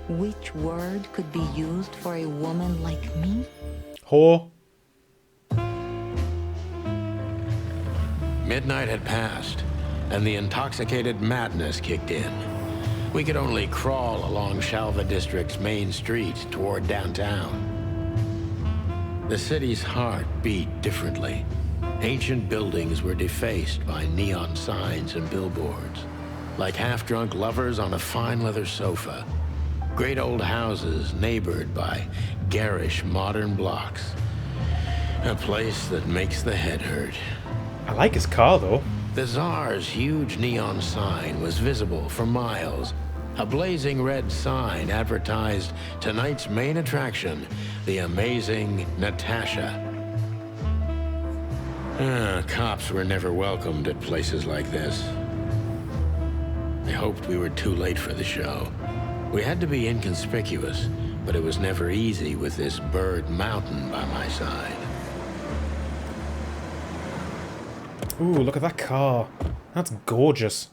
Which word could be used for a woman like me? Whore. Midnight had passed, and the intoxicated madness kicked in. We could only crawl along Shalva District's main street toward downtown. The city's heart beat differently. Ancient buildings were defaced by neon signs and billboards, like half-drunk lovers on a fine leather sofa. Great old houses neighbored by garish modern blocks. A place that makes the head hurt. I like his car, though. The Tsar's huge neon sign was visible for miles. A blazing red sign advertised tonight's main attraction, the amazing Natasha. Cops were never welcomed at places like this. I hoped we were too late for the show. We had to be inconspicuous, but it was never easy with this bird mountain by my side. Ooh, look at that car. That's gorgeous.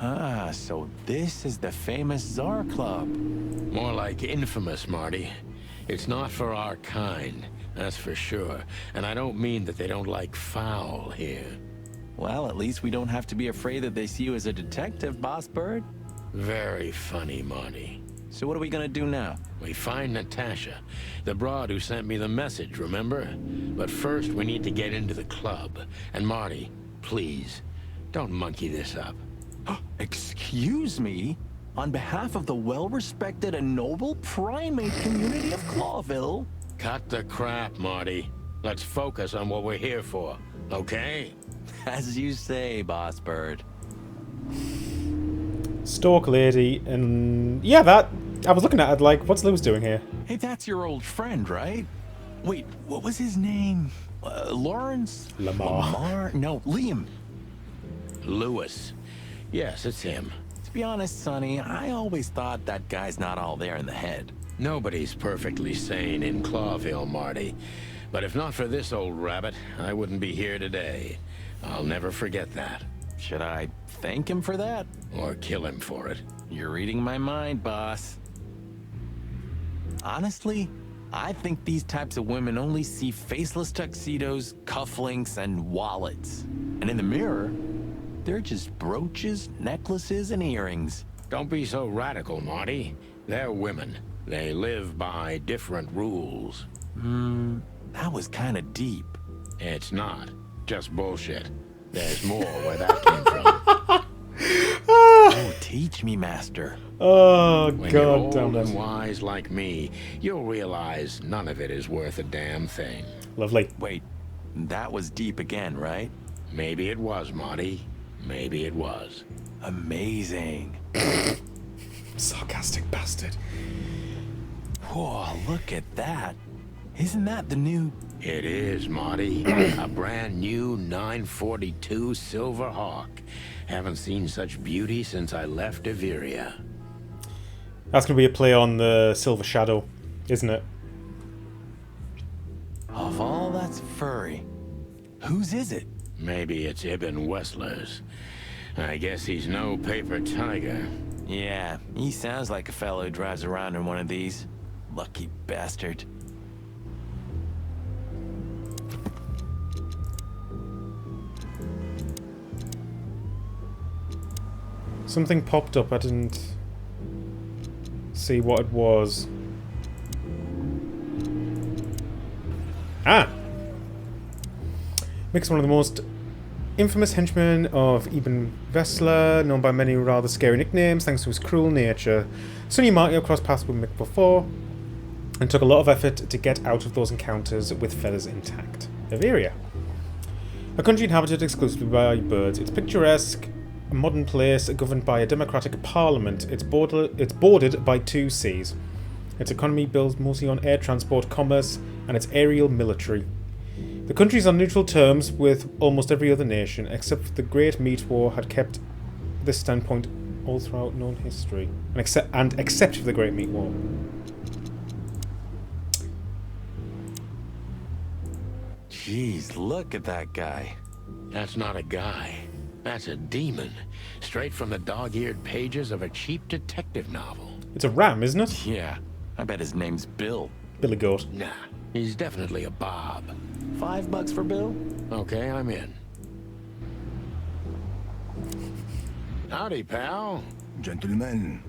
Ah, so this is the famous Tsar Club. More like infamous, Marty. It's not for our kind, that's for sure. And I don't mean that they don't like foul here. Well, at least we don't have to be afraid that they see you as a detective, Boss Bird. Very funny, Marty. So what are we gonna do now? We find Natasha, the broad who sent me the message, remember? But first, we need to get into the club. And Marty, please, don't monkey this up. Excuse me? On behalf of the well-respected and noble primate community of Clawville? Cut the crap, Marty. Let's focus on what we're here for, okay? As you say, Boss Bird. Stalk lady, and yeah, that I was looking at it like, what's Lewis doing here? Hey, that's your old friend, right? Wait, what was his name? Lawrence? Lamar. No, Liam. Lewis. Yes, it's him. To be honest, Sonny, I always thought that guy's not all there in the head. Nobody's perfectly sane in Clawville, Marty. But if not for this old rabbit, I wouldn't be here today. I'll never forget that. Should I thank him for that? Or kill him for it. You're reading my mind, boss. Honestly, I think these types of women only see faceless tuxedos, cufflinks, and wallets. And in the mirror, they're just brooches, necklaces, and earrings. Don't be so radical, Marty. They're women. They live by different rules. That was kind of deep. It's not. Just bullshit. There's more where that came from. Oh, teach me, master. Oh, When you're god old damn and it. wise like me, you'll realize none of it is worth a damn thing. Lovely. Wait, that was deep again, right? Maybe it was, Marty. Maybe it was. Amazing. Sarcastic bastard. Whoa, look at that. Isn't that the new... It is, Marty. A brand new 942 Silver Hawk. Haven't seen such beauty since I left Iveria. That's going to be a play on the Silver Shadow, isn't it? Of all that's furry, whose is it? Maybe it's Ibn Wessler's. I guess he's no paper tiger. Yeah, he sounds like a fellow who drives around in one of these. Lucky bastard. Something popped up, I didn't see what it was. Ah! Makes one of the most infamous henchmen of Ibn Wessler, known by many rather scary nicknames thanks to his cruel nature. Sonny Martio crossed paths with Mick before, and took a lot of effort to get out of those encounters with feathers intact. Iveria. A country inhabited exclusively by birds, it's picturesque, a modern place governed by a democratic parliament. It's bordered by two seas. Its economy builds mostly on air transport, commerce, and its aerial military. The country is on neutral terms with almost every other nation, except for the Great Meat War had kept this standpoint all throughout known history. And except for the Great Meat War. Jeez, look at that guy. That's not a guy. That's a demon. Straight from the dog-eared pages of a cheap detective novel. It's a ram, isn't it? Yeah, I bet his name's Bill. Billy Goat. Nah, he's definitely a Bob. $5 for Bill? Okay, I'm in. Howdy, pal. Gentlemen,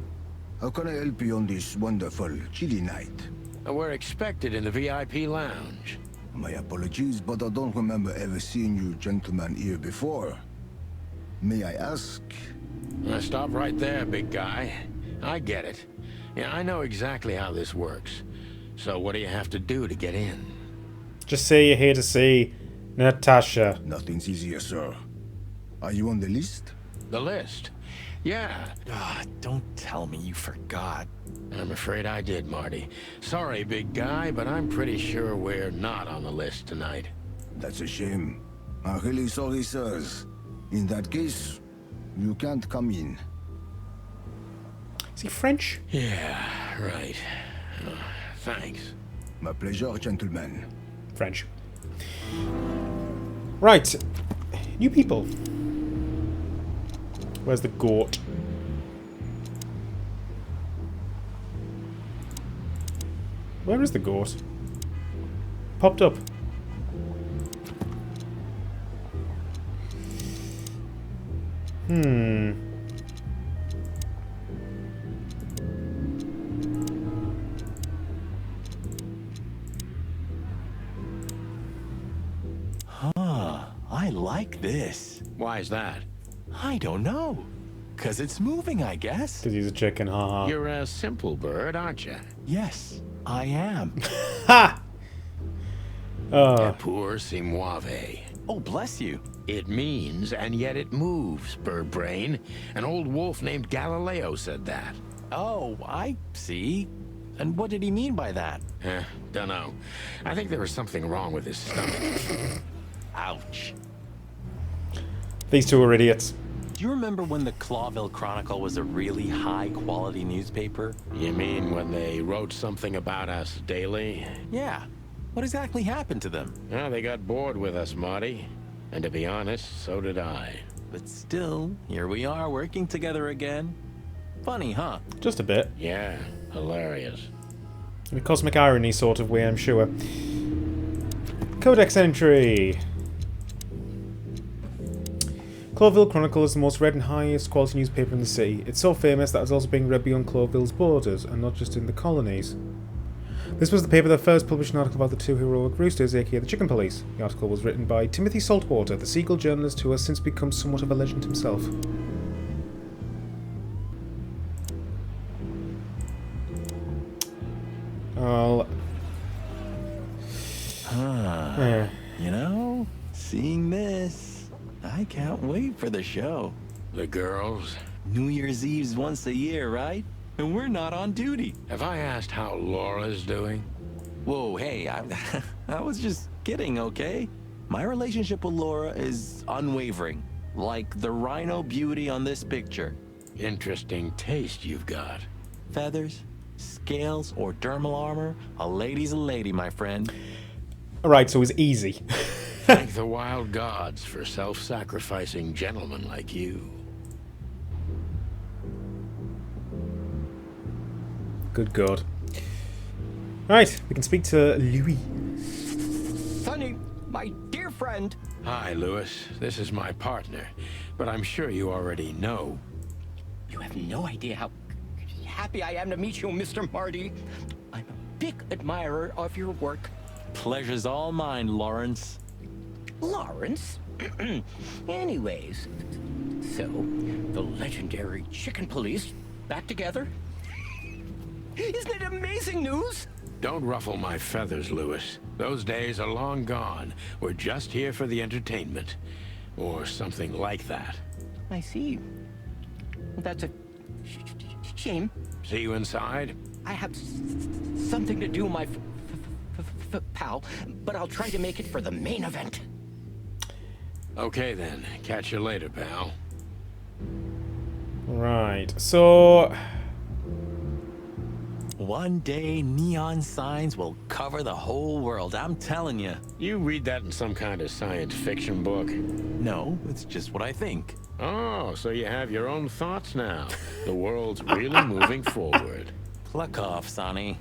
how can I help you on this wonderful, chilly night? We're expected in the VIP lounge. My apologies, but I don't remember ever seeing you gentlemen here before. May I ask? Stop right there, big guy. I get it. Yeah, I know exactly how this works. So what do you have to do to get in? Just say you're here to see Natasha. Nothing's easier, sir. Are you on the list? The list? Yeah. Ah, don't tell me you forgot. I'm afraid I did, Marty. Sorry, big guy, but I'm pretty sure we're not on the list tonight. That's a shame. I'm really sorry, sirs. In that case, you can't come in. Is he French? Yeah, right. Thanks. My pleasure, gentlemen. French. Right. New people. Where's the goat? Where is the goat? Popped up. I like this. Why is that? I don't know. 'Cause it's moving, I guess. Because he's a chicken, haha. You're a simple bird, aren't you? Yes, I am. Ha! Pour si muove. Oh, bless you. It means, and yet it moves, bird brain. An old wolf named Galileo said that. Oh, I see. And what did he mean by that? Dunno. I think there was something wrong with his stomach. Ouch. These two are idiots. Do you remember when the Clawville Chronicle was a really high-quality newspaper? You mean when they wrote something about us daily? Yeah. What exactly happened to them? Well, they got bored with us, Marty. And to be honest, so did I. But still, here we are working together again. Funny, huh? Just a bit. Yeah, hilarious. In a cosmic irony sort of way, I'm sure. Codex entry. Clawville Chronicle is the most read and highest quality newspaper in the city. It's so famous that it's also being read beyond Clawville's borders, and not just in the colonies. This was the paper that first published an article about the two heroic roosters, aka the Chicken Police. The article was written by Timothy Saltwater, the seagull journalist who has since become somewhat of a legend himself. You know, seeing this, I can't wait for the show. The girls? New Year's Eve's once a year, right? And we're not on duty. Have I asked how Laura's doing? Whoa, hey, I was just kidding, okay? My relationship with Laura is unwavering, like the rhino beauty on this picture. Interesting taste you've got. Feathers, scales, or dermal armor, a lady's a lady, my friend. Alright, so it's easy. Thank the wild gods for self-sacrificing gentlemen like you. Good God. Right, we can speak to Louis. Sonny, my dear friend. Hi, Louis. This is my partner, but I'm sure you already know. You have no idea how happy I am to meet you, Mr. Marty. I'm a big admirer of your work. Pleasure's all mine, Lawrence. Lawrence? Anyways, so, the legendary Chicken Police back together? Isn't it amazing news? Don't ruffle my feathers, Louis. Those days are long gone. We're just here for the entertainment. Or something like that. I see. That's a shame. See you inside? I have something to do, my pal, but I'll try to make it for the main event. Okay then. Catch you later, pal. Right, so... One day, neon signs will cover the whole world, I'm telling you. You read that in some kind of science fiction book? No, it's just what I think. Oh, so you have your own thoughts now. The world's really moving forward. Pluck off, Sonny.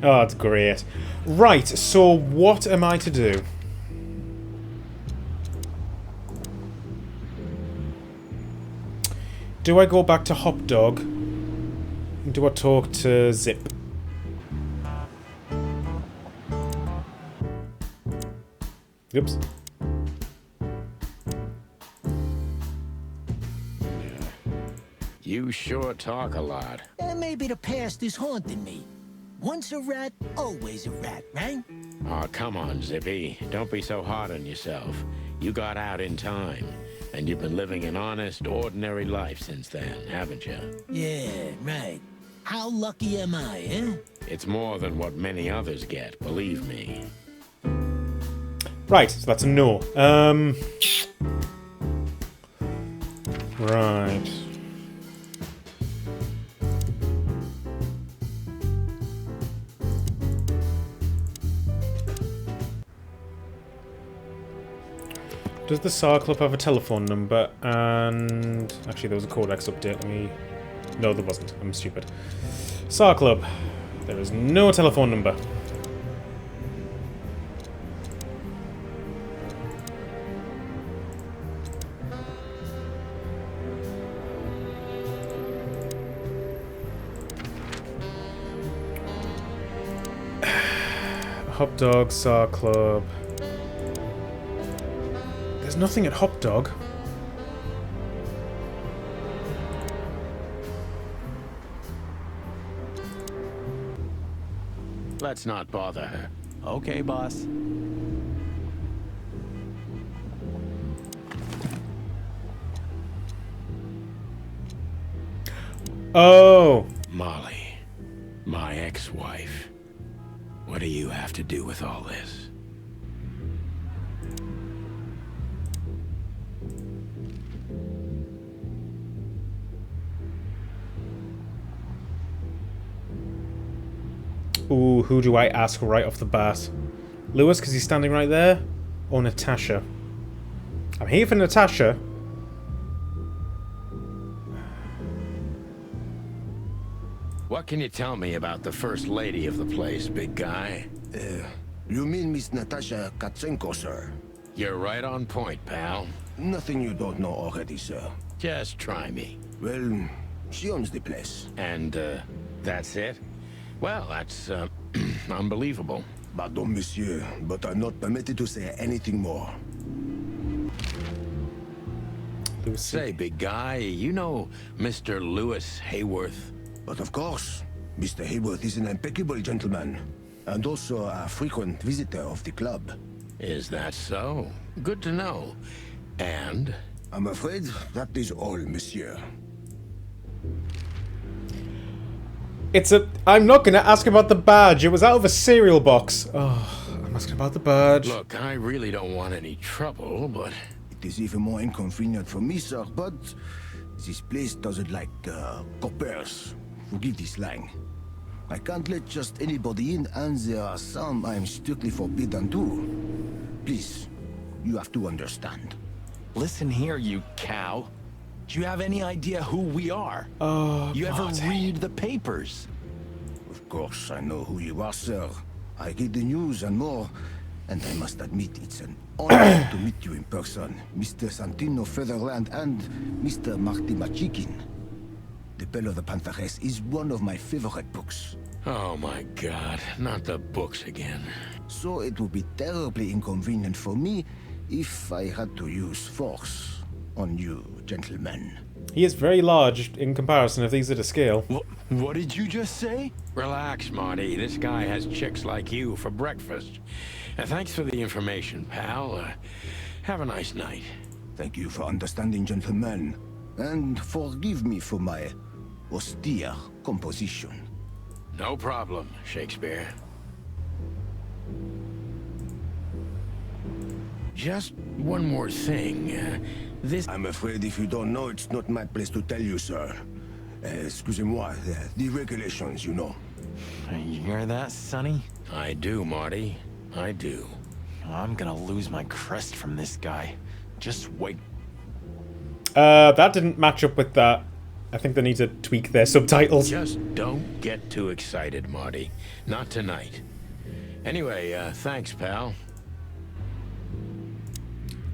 Oh, it's great. Right, so what am I to do? Do I go back to Hop Dog? Do I talk to Zip? Oops. You sure talk a lot. Maybe the past is haunting me. Once a rat, always a rat, right? Oh, come on, Zippy. Don't be so hard on yourself. You got out in time, and you've been living an honest, ordinary life since then, haven't you? Yeah, right. How lucky am I, eh? It's more than what many others get, believe me. Right, so that's a no. Right. Does the SAR Club have a telephone number? And actually, there was a codex update. Let me. No, there wasn't. I'm stupid. SAR Club. There is no telephone number. Hop Dog, SAR Club. There's nothing at Hop Dog. Let's not bother her. Okay, boss. Oh! Molly, my ex-wife. What do you have to do with all this? Ooh, who do I ask right off the bat? Lewis, because he's standing right there? Or Natasha? I'm here for Natasha. What can you tell me about the first lady of the place, big guy? You mean Miss Natasha Katsenko, sir? You're right on point, pal. Nothing you don't know already, sir. Just try me. Well, she owns the place. And, that's it? Well, that's, unbelievable. Pardon, monsieur, but I'm not permitted to say anything more. Say, big guy, you know Mr. Lewis Hayworth? But of course, Mr. Hayworth is an impeccable gentleman, and also a frequent visitor of the club. Is that so? Good to know. And? I'm afraid that is all, monsieur. I'm not gonna ask about the badge. It was out of a cereal box. Oh, I'm asking about the badge. Look, I really don't want any trouble, but... It is even more inconvenient for me, sir, but this place doesn't like, coppers. Forgive the slang. I can't let just anybody in, and there are some I'm strictly forbidden to. Please, you have to understand. Listen here, you cow. Do you have any idea who we are? Oh, you ever Marty. read the papers? Of course, I know who you are, sir. I read the news and more, and I must admit it's an honor to meet you in person, Mr. Santino Featherland and Mr. Marty Machikin. The Bell of the Pantheress is one of my favorite books. Oh my god, not the books again. So it would be terribly inconvenient for me if I had to use force on you, gentlemen. He is very large in comparison if these are to scale. What did you just say? Relax, Marty. This guy has chicks like you for breakfast. Thanks for the information, pal. Have a nice night. Thank you for understanding, gentlemen. And forgive me for my austere composition. No problem, Shakespeare. Just one more thing. This... I'm afraid if you don't know, it's not my place to tell you, sir. Excusez-moi, the regulations, you know. You hear that, Sonny? I do, Marty. I do. I'm gonna lose my crest from this guy. Just wait. That didn't match up with that. I think they need to tweak their subtitles. Just don't get too excited, Marty. Not tonight. Anyway, thanks, pal.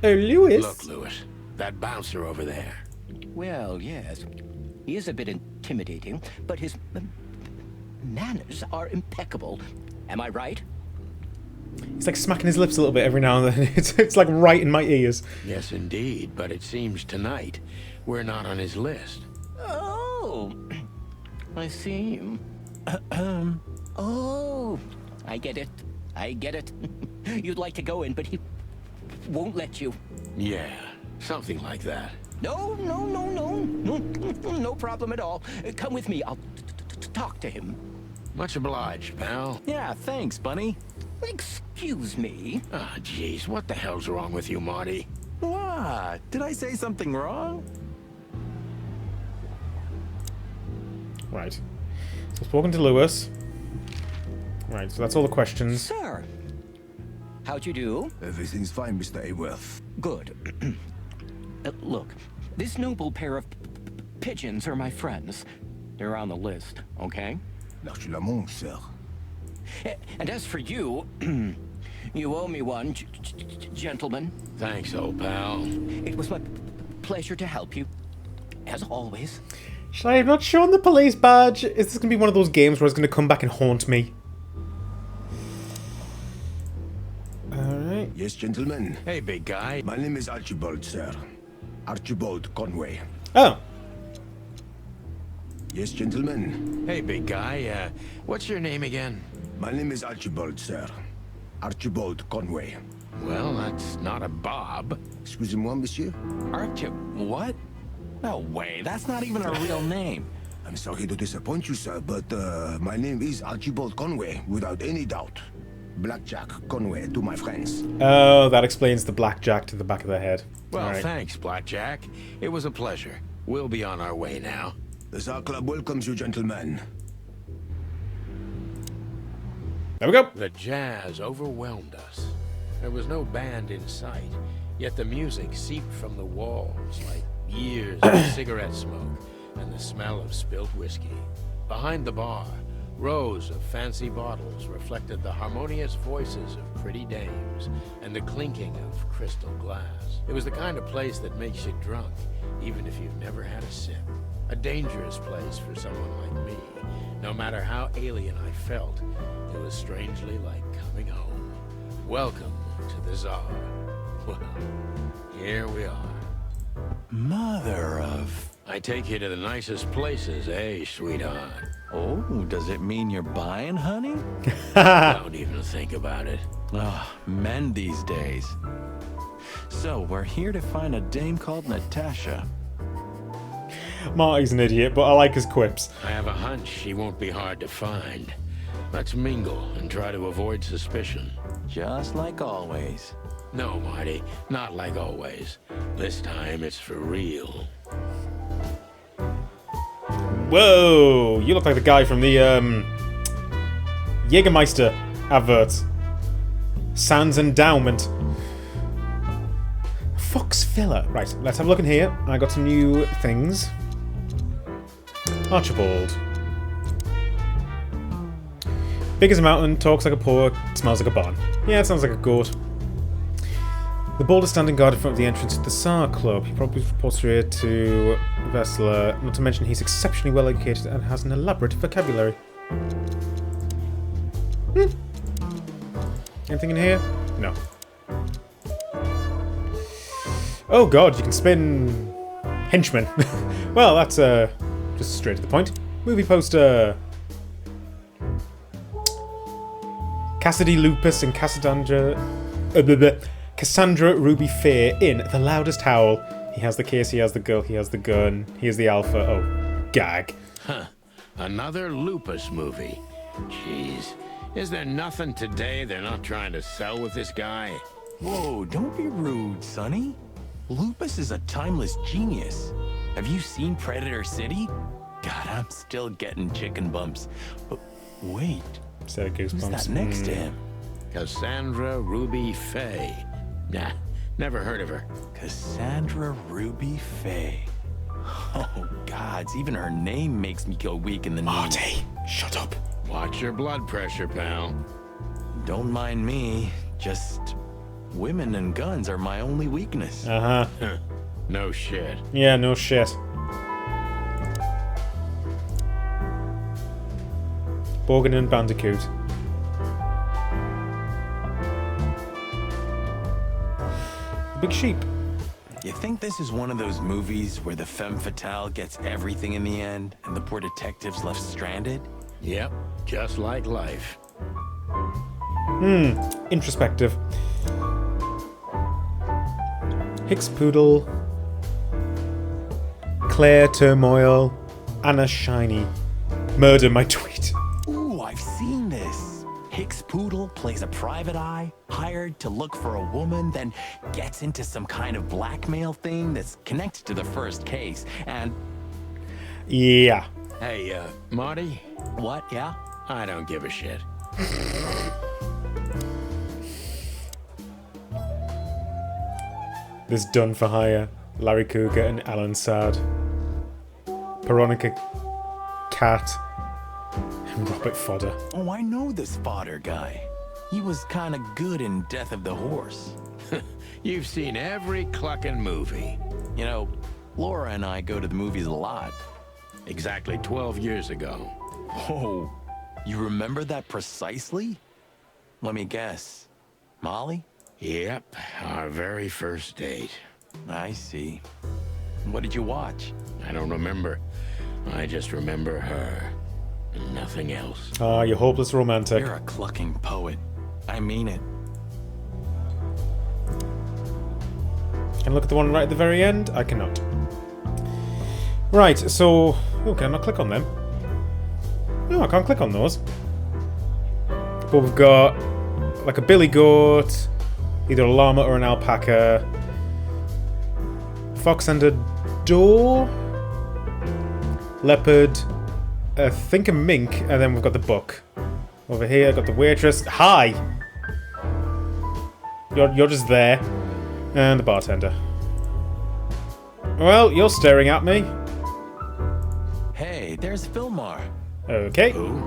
Oh, Lewis. Look, Lewis, that bouncer over there. Well, yes. He is a bit intimidating, but his manners are impeccable. Am I right? He's like smacking his lips a little bit every now and then. It's like right in my ears. Yes, indeed, but it seems tonight we're not on his list. Oh, I see. Oh, I get it. I get it. You'd like to go in, but he won't let you. Yeah, something like that. No, no problem at all. Come with me. I'll talk to him. Much obliged, pal. Yeah, thanks, Bunny. Excuse me. Ah, jeez, what the hell's wrong with you, Marty? What? Did I say something wrong? Right. So spoken to Lewis. Right, so that's all the questions. Sir, how'd you do? Everything's fine, Mr. Aworth. Good. Look, this noble pair of pigeons are my friends. They're on the list, okay? L'archulamon, sir. And as for you, you owe me one, gentlemen. Thanks, old pal. It was my pleasure to help you, as always. Should I have not shown the police badge? Is this going to be one of those games where it's going to come back and haunt me? Alright. Yes, gentlemen. Hey, big guy. My name is Archibald, sir. Archibald Conway. Oh. Yes, gentlemen. Hey, big guy. What's your name again? My name is Archibald, sir. Archibald Conway. Well, that's not a Bob. Excusez-moi, monsieur. Archie, what? No way, that's not even a real name. I'm sorry to disappoint you, sir, but my name is Archibald Conway, without any doubt. Blackjack Conway to my friends. Oh, that explains the blackjack to the back of the head. Well, Alright. thanks, Blackjack. It was a pleasure. We'll be on our way now. The Tsar Club welcomes you, gentlemen. There we go. The jazz overwhelmed us. There was no band in sight, yet the music seeped from the walls like years of cigarette smoke and the smell of spilt whiskey. Behind the bar, rows of fancy bottles reflected the harmonious voices of pretty dames and the clinking of crystal glass. It was the kind of place that makes you drunk, even if you've never had a sip. A dangerous place for someone like me. No matter how alien I felt, it was strangely like coming home. Welcome to the Tsar. Well, here we are. Mother of... I take you to the nicest places, eh, sweetheart? Oh, does it mean you're buying, honey? Don't even think about it. Ugh, men these days. So, we're here to find a dame called Natasha. Marty's an idiot, but I like his quips. I have a hunch she won't be hard to find. Let's mingle and try to avoid suspicion. Just like always. No, Marty, not like always. This time it's for real. Whoa! You look like the guy from the, Jägermeister adverts. Sans Endowment. Fox filler. Right, let's have a look in here. I got some new things. Archibald. Big as a mountain, talks like a pork, smells like a barn. Yeah, it sounds like a goat. The boulder standing guard in front of the entrance to the Tsar Club. He probably reports here to Vessler, not to mention he's exceptionally well educated and has an elaborate vocabulary. Anything in here? No. Oh god, you can spin henchmen. Well, that's just straight to the point. Movie poster. Cassidy Lupus and Cassandra Ruby Fair in The Loudest Howl. He has the case, he has the girl, he has the gun, he has the alpha. Oh, gag. Huh. Another Lupus movie. Jeez. Is there nothing today they're not trying to sell with this guy? Whoa, don't be rude, Sonny. Lupus is a timeless genius. Have you seen Predator City? God, I'm still getting chicken bumps. But wait, Said who's goosebumps. that next to him? Cassandra Ruby Faye. Nah, never heard of her. Cassandra Ruby Faye. Oh, gods, even her name makes me go weak in the knees. Marty, shut up. Watch your blood pressure, pal. Don't mind me, just women and guns are my only weakness. Uh-huh. No shit. Yeah, no shit. Borgin and Bandicoot. Big sheep. You think this is one of those movies where the femme fatale gets everything in the end and the poor detective's left stranded? Yep, just like life. Introspective. Hicks Poodle. Claire Turmoil. Anna Shiny. Murder my tweet. Ooh, I've seen this. Hicks Poodle plays a private eye, hired to look for a woman, then gets into some kind of blackmail thing that's connected to the first case, and... Yeah. Hey, Marty? What, yeah? I don't give a shit. This Done for Hire. Larry Cougar and Alan Sard. Veronica Cat. And Robert Fodder. Oh, I know this fodder guy. He was kind of good in Death of the Horse. You've seen every clucking movie. You know, Laura and I go to the movies a lot. Exactly 12 years ago. Oh, you remember that precisely? Let me guess. Molly? Yep, our very first date. I see. What did you watch? I don't remember. I just remember her. And nothing else. Ah, you hopeless romantic. You're a clucking poet. I mean it. Can I look at the one right at the very end? I cannot. Right, so... Oh, can I not click on them? No, I can't click on those. But we've got like a billy goat, either a llama or an alpaca, fox and a doe, leopard, I think a mink, and then we've got the buck. Over here, I've got the waitress. Hi! You're just there. And the bartender. Well, you're staring at me. Hey, there's Filmar. Okay. Who?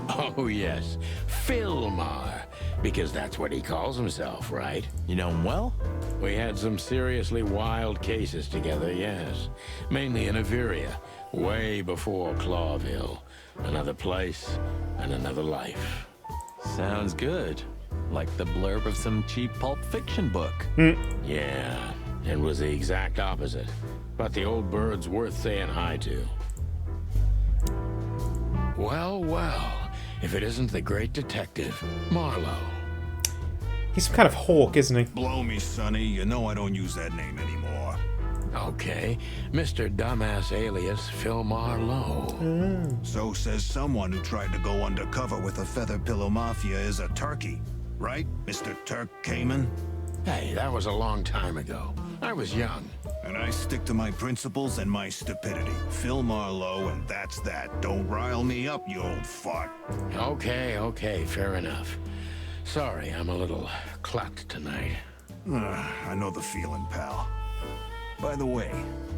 Oh, yes. Filmar. Because that's what he calls himself, right? You know him well? We had some seriously wild cases together, yes. Mainly in Averia, way before Clawville. Another place and another life. Sounds good. Like the blurb of some cheap Pulp Fiction book. Yeah, it was the exact opposite. But the old bird's worth saying hi to. Well, well, if it isn't the great detective, Marlowe. He's some kind of hawk, isn't he? Blow me, Sonny. You know I don't use that name anymore. Okay, Mr. Dumbass alias Filmar Lowe. So says someone who tried to go undercover with a Feather Pillow Mafia is a turkey. Right, Mr. Turk Cayman? Hey, that was a long time ago. I was young. And I stick to my principles and my stupidity. Phil Marlowe, and that's that. Don't rile me up, you old fart. Okay, fair enough. Sorry, I'm a little clucked tonight. I know the feeling, pal. By the way,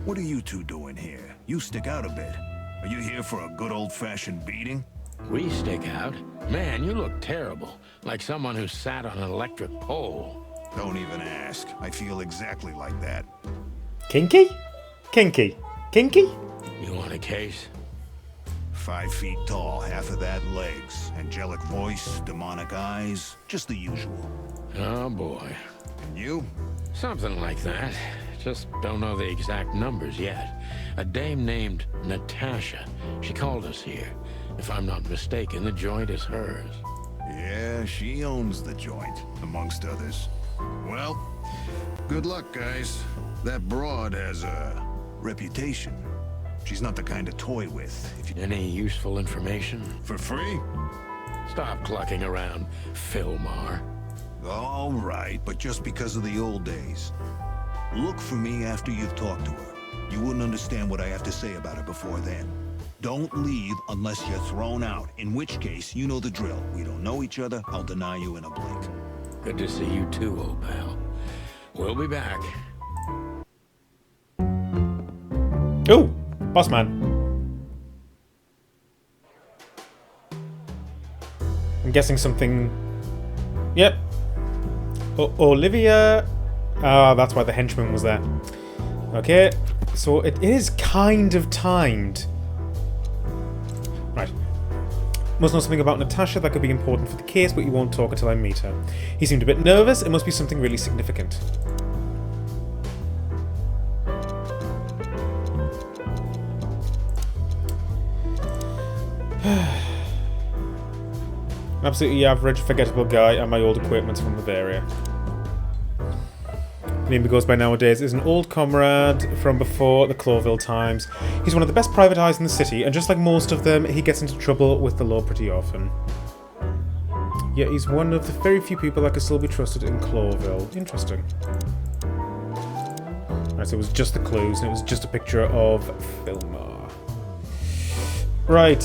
what are you two doing here? You stick out a bit. Are you here for a good old-fashioned beating? We stick out? Man, you look terrible. Like someone who sat on an electric pole. Don't even ask. I feel exactly like that. Kinky? Kinky. Kinky? You want a case? 5 feet tall, half of that legs. Angelic voice, demonic eyes, just the usual. Oh boy. And you? Something like that. Just don't know the exact numbers yet. A dame named Natasha. She called us here. If I'm not mistaken, the joint is hers. Yeah, she owns the joint, amongst others. Well, good luck, guys. That broad has a reputation. She's not the kind to toy with. If you... Any useful information? For free? Stop clucking around, Filmar. All right, but just because of the old days. Look for me after you've talked to her. You wouldn't understand what I have to say about her before then. Don't leave unless you're thrown out. In which case, you know the drill. We don't know each other. I'll deny you in a blink. Good to see you too, old pal. We'll be back. Oh, boss man. I'm guessing something. Yep. Olivia. Ah, that's why the henchman was there. Okay, so it is kind of timed. Right. Must know something about Natasha that could be important for the case, but you won't talk until I meet her. He seemed a bit nervous. It must be something really significant. An absolutely average, forgettable guy and my old acquaintance from Bavaria. The name he goes by nowadays is an old comrade from before the Cloville times. He's one of the best private eyes in the city, and just like most of them, he gets into trouble with the law pretty often. Yet he's one of the very few people that can still be trusted in Cloville. Interesting. Right, so it was just the clues, and it was just a picture of Filmar. Right,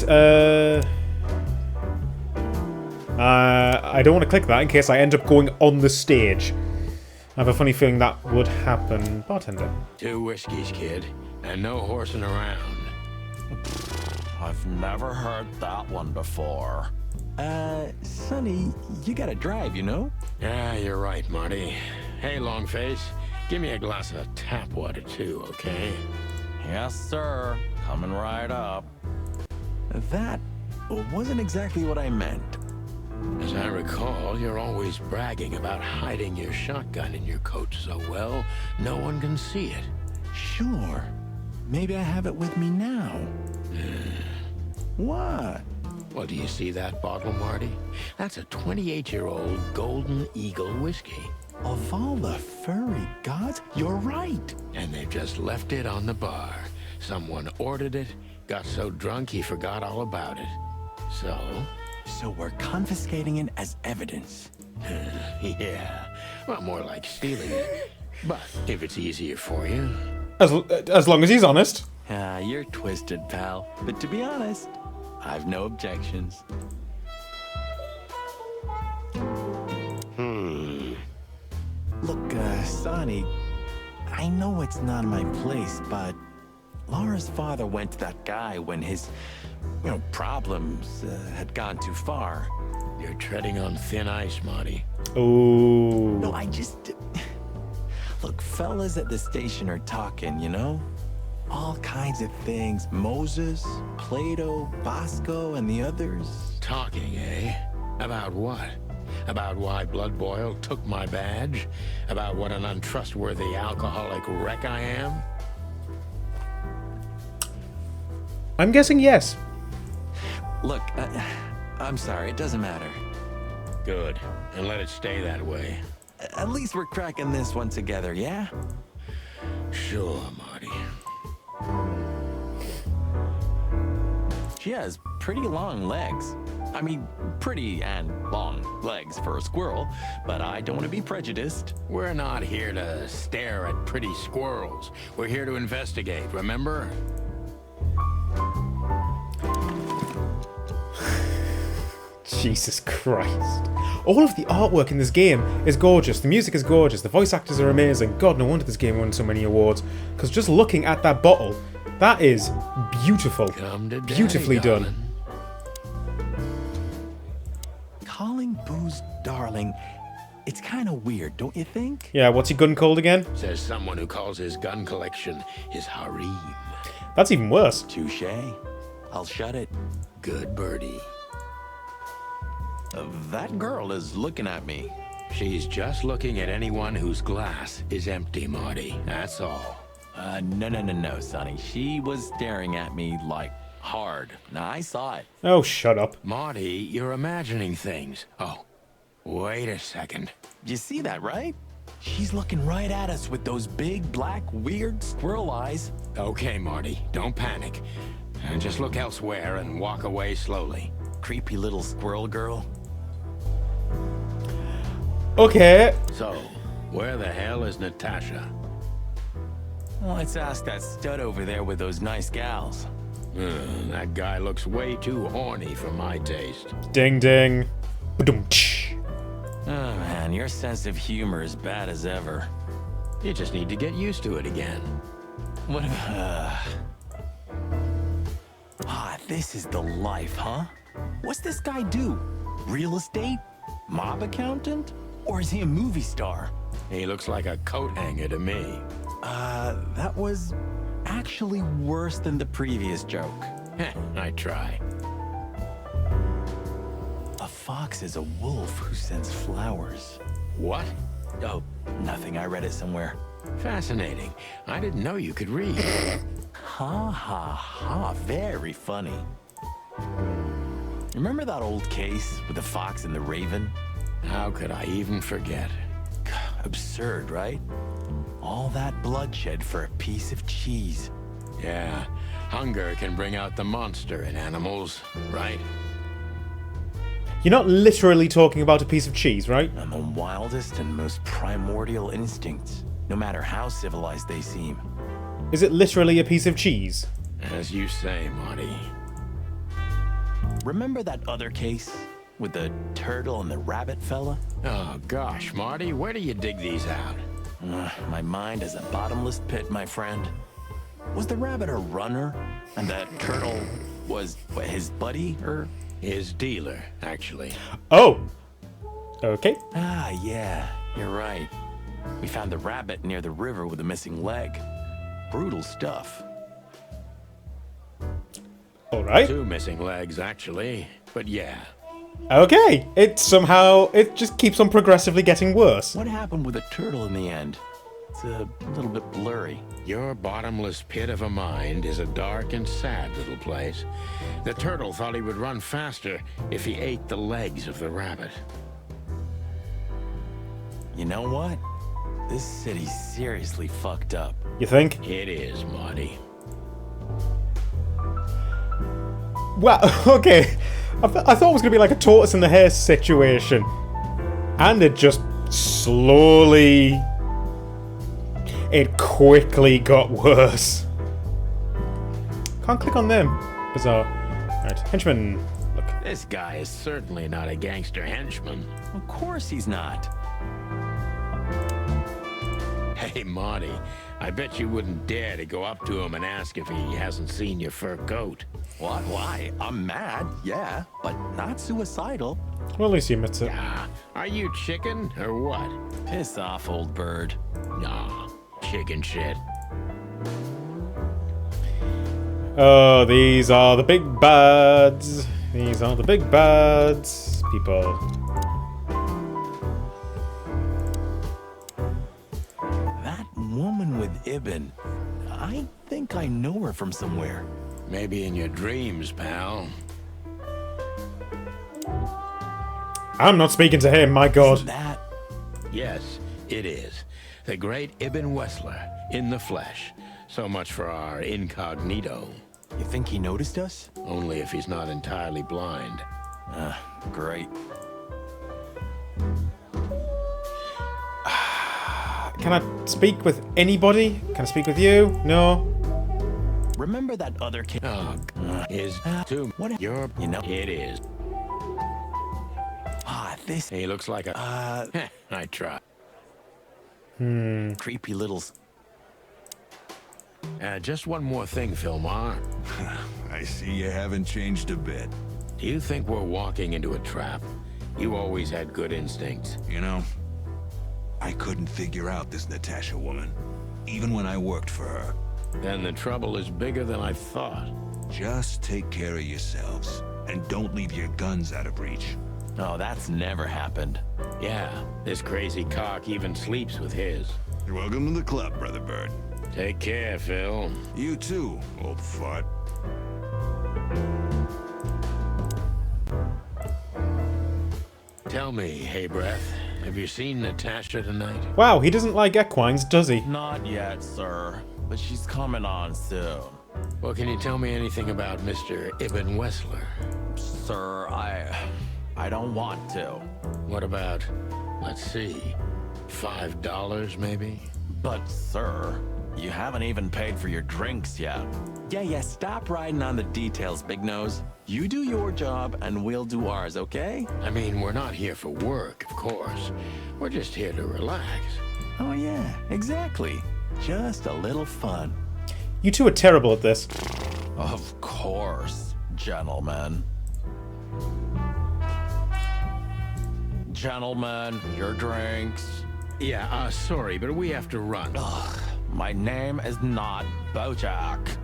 I don't want to click that in case I end up going on the stage. I have a funny feeling that would happen. Bartender. 2 whiskeys, kid, and no horsing around. I've never heard that one before. Sonny, you gotta drive, you know? Yeah, you're right, Marty. Hey, Longface, give me a glass of tap water too, okay? Yes, sir. Coming right up. That wasn't exactly what I meant. As I recall, you're always bragging about hiding your shotgun in your coat so well, no one can see it. Sure. Maybe I have it with me now. What? Well, do you see that bottle, Marty? That's a 28-year-old Golden Eagle whiskey. Of all the furry gods, you're right. And they've just left it on the bar. Someone ordered it, got so drunk he forgot all about it. So we're confiscating it as evidence. Yeah, well, more like stealing it. But if it's easier for you. As long as he's honest. You're twisted, pal. But to be honest, I've no objections. Look, Sonny, I know it's not my place, but Laura's father went to that guy when his, problems had gone too far. You're treading on thin ice, Marty. Oh. No, Look, fellas at the station are talking, you know? All kinds of things. Moses, Plato, Bosco, and the others. Talking, eh? About what? About why Blood Boil took my badge? About what an untrustworthy alcoholic wreck I am? I'm guessing yes. Look, I'm sorry, it doesn't matter. Good, and let it stay that way. At least we're cracking this one together, yeah? Sure, Marty. She has pretty long legs. I mean, pretty and long legs for a squirrel, but I don't want to be prejudiced. We're not here to stare at pretty squirrels. We're here to investigate, remember? Jesus Christ. All of the artwork in this game is gorgeous. The music is gorgeous. The voice actors are amazing. God, no wonder this game won so many awards. Because just looking at that bottle, that is beautiful. Come to daddy, Beautifully done. darling. Calling booze darling, it's kind of weird, don't you think? Yeah, what's your gun called again? Says someone who calls his gun collection his harem. That's even worse. Touché. I'll shut it. Good birdie. That girl is looking at me. She's just looking at anyone whose glass is empty, Marty. That's all. No, Sonny. She was staring at me, like, hard. Now, I saw it. Oh, shut up. Marty, you're imagining things. Oh, wait a second. You see that, right? She's looking right at us with those big, black, weird squirrel eyes. Okay, Marty, don't panic. And just look elsewhere and walk away slowly. Creepy little squirrel girl. Okay. So, where the hell is Natasha? Well, let's ask that stud over there with those nice gals. That guy looks way too horny for my taste. Ding ding. Ba-dum-tsh. Oh man, your sense of humor is bad as ever. You just need to get used to it again. What? This is the life, huh? What's this guy do? Real estate? Mob accountant? Or is he a movie star? He looks like a coat hanger to me. That was actually worse than the previous joke. I try. A fox is a wolf who sends flowers. What? Oh, nothing. I read it somewhere. Fascinating. I didn't know you could read. Ha ha ha. Very funny. Remember that old case with the fox and the raven? How could I even forget? Absurd, right? All that bloodshed for a piece of cheese. Yeah, hunger can bring out the monster in animals, right? You're not literally talking about a piece of cheese, right? And the wildest and most primordial instincts, no matter how civilized they seem. Is it literally a piece of cheese? As you say, Marty. Remember that other case with the turtle and the rabbit fella? Oh gosh, Marty, where do you dig these out? My mind is a bottomless pit, my friend. Was the rabbit a runner? And that turtle was, what, his buddy, or? His dealer, actually. Oh! Okay. Ah, yeah, you're right. We found the rabbit near the river with a missing leg. Brutal stuff. Alright. 2 missing legs, actually. But yeah. Okay. It just keeps on progressively getting worse. What happened with the turtle in the end? It's a little bit blurry. Your bottomless pit of a mind is a dark and sad little place. The turtle thought he would run faster if he ate the legs of the rabbit. You know what? This city's seriously fucked up. You think? It is, Marty. Well, okay. I thought it was going to be like a tortoise and the hare situation. And it just slowly... It quickly got worse. Can't click on them. Bizarre. Right, henchman. Look. This guy is certainly not a gangster henchman. Of course he's not. Hey, Marty, I bet you wouldn't dare to go up to him and ask if he hasn't seen your fur coat. What? Why? I'm mad, yeah, but not suicidal. Well, at least he admits it. Ah, are you chicken or what? Piss off, old bird. Nah, chicken shit. Oh, these are the big bads. These are the big bads, people. That woman with Ibn, I think I know her from somewhere. Maybe in your dreams, pal. I'm not speaking to him, my god. Isn't that? Yes, it is. The great Ibn Wessler, in the flesh. So much for our incognito. You think he noticed us? Only if he's not entirely blind. Great. Can I speak with anybody? Can I speak with you? No? Remember that other kid? Oh, is too. What? You're. You know. It is. This He looks like a. I try. creepy little. Just one more thing, Filmar. I see you haven't changed a bit. Do you think we're walking into a trap? You always had good instincts. You know, I couldn't figure out this Natasha woman, even when I worked for her. Then the trouble is bigger than I thought. Just take care of yourselves, and don't leave your guns out of reach. Oh, that's never happened. Yeah, this crazy cock even sleeps with his. You're welcome to the club, Brother Bird. Take care, Phil. You too, old fart. Tell me, hey breath, have you seen Natasha tonight? Wow, he doesn't like equines, does he? Not yet, sir. But she's coming on soon. Well, can you tell me anything about Mr. Ibn Wessler? Sir, I don't want to. What about, let's see, $5 maybe? But, sir, you haven't even paid for your drinks yet. Yeah, stop riding on the details, Big Nose. You do your job, and we'll do ours, okay? I mean, we're not here for work, of course. We're just here to relax. Oh, yeah, exactly. Just a little fun. You two are terrible at this. Of course, gentlemen. Gentlemen, your drinks. Yeah, sorry, but we have to run. Ugh, my name is not Bojack.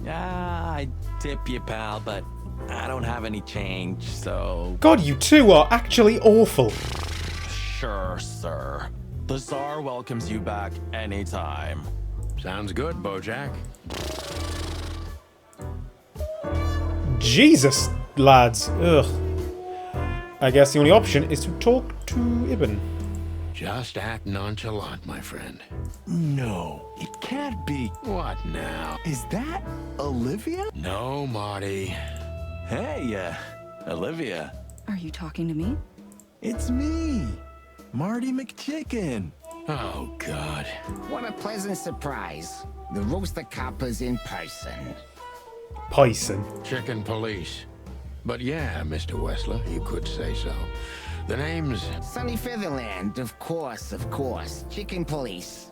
I tip you, pal, but I don't have any change, so... God, you two are actually awful. Sure, sir. The Tsar welcomes you back anytime. Sounds good, Bojack. Jesus, lads. Ugh. I guess the only option is to talk to Ibn. Just act nonchalant, my friend. No, it can't be. What now? Is that Olivia? No, Marty. Hey, Olivia. Are you talking to me? It's me, Marty McChicken. Oh, God. What a pleasant surprise. The Rooster Copper's in person. Poison. Chicken police. But yeah, Mr. Wessler, you could say so. The name's... Sunny Featherland, of course. Chicken police.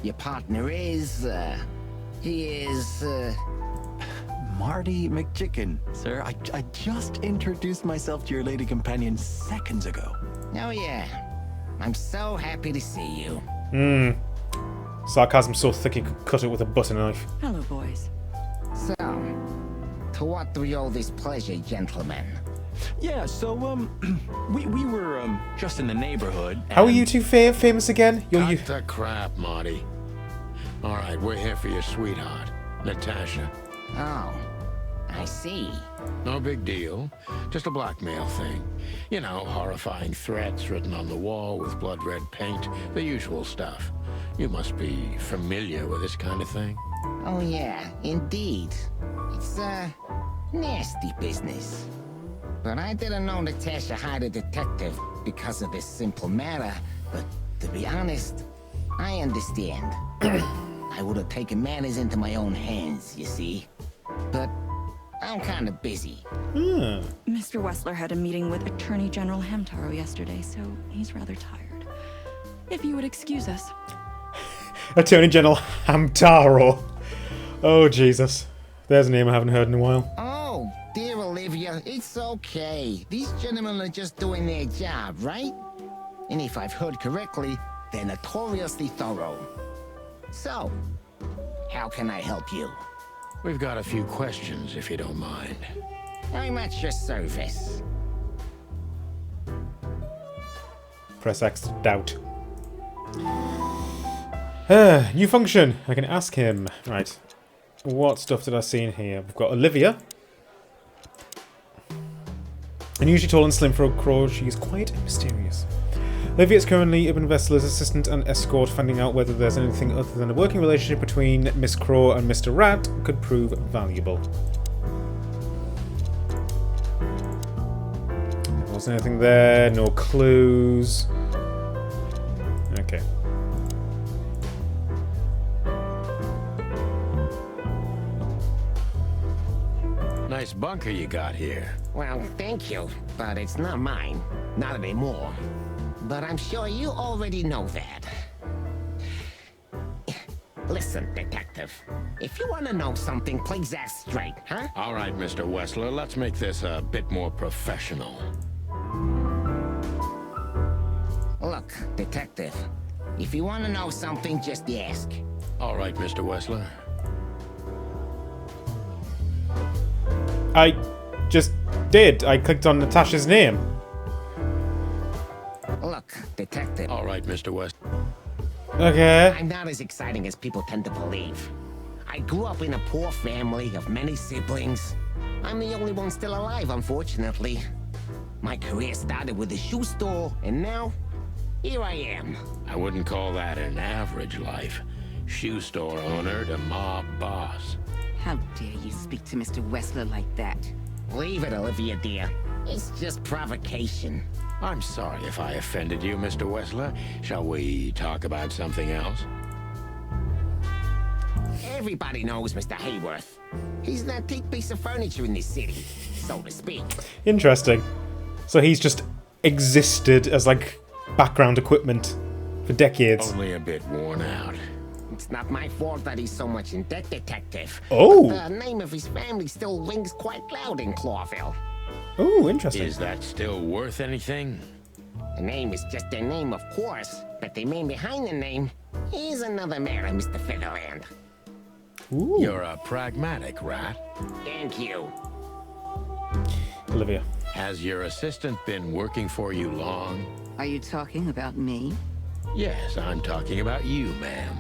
Your partner is, he is, Marty McChicken, sir. I just introduced myself to your lady companion seconds ago. Oh yeah. I'm so happy to see you. Sarcasm so thick you could cut it with a butter knife. Hello, boys. So, to what do we owe this pleasure, gentlemen? Yeah, so, we were, just in the neighborhood. How are you two famous again? Cut the crap, Marty. All right, we're here for your sweetheart, Natasha. Oh, I see. No big deal. Just a blackmail thing. You know, horrifying threats written on the wall with blood-red paint. The usual stuff. You must be familiar with this kind of thing. Oh yeah, indeed. It's, nasty business. But I didn't know Natasha hired a detective because of this simple matter. But to be honest, I understand. I would have taken matters into my own hands, you see. But I'm kind of busy. Mr. Wessler had a meeting with Attorney General Hamtaro yesterday, so he's rather tired. If you would excuse us. Attorney General Hamtaro. Oh, Jesus. There's a name I haven't heard in a while. Oh, dear Olivia, it's okay. These gentlemen are just doing their job, right? And if I've heard correctly, they're notoriously thorough. So, how can I help you? We've got a few questions, if you don't mind. I'm at your service. Press X to doubt. New function. I can ask him. Right. What stuff did I see in here? We've got Olivia. Unusually tall and slim for a crow, she's quite mysterious. Olivia is currently Ibn Vessler's assistant and escort. Finding out whether there's anything other than a working relationship between Miss Crow and Mr. Rat could prove valuable. Wasn't anything there, no clues. Okay. Nice bunker you got here. Well, thank you, but it's not mine. Not anymore. But I'm sure you already know that. Listen, detective. If you want to know something, please ask straight, huh? All right, Mr. Wessler, let's make this a bit more professional. Look, detective. If you want to know something, just ask. All right, Mr. Wessler. I just did. I clicked on Natasha's name. Look, detective. All right, Mr. West. Okay. I'm not as exciting as people tend to believe. I grew up in a poor family of many siblings. I'm the only one still alive, unfortunately. My career started with a shoe store, and now, here I am. I wouldn't call that an average life. Shoe store owner to mob boss. How dare you speak to Mr. Wessler like that? Leave it, Olivia, dear. It's just provocation. I'm sorry if I offended you, Mr. Wessler. Shall we talk about something else? Everybody knows Mr. Hayworth. He's an antique piece of furniture in this city, so to speak. Interesting. So he's just existed as, like, background equipment for decades. Only a bit worn out. It's not my fault that he's so much in debt, Detective. Oh! The name of his family still rings quite loud in Clawville. Oh, interesting. Is that still worth anything? The name is just their name, of course, but the man behind the name is another matter, Mr. Featherland. Ooh. You're a pragmatic rat. Thank you. Olivia. Has your assistant been working for you long? Are you talking about me? Yes, I'm talking about you, ma'am.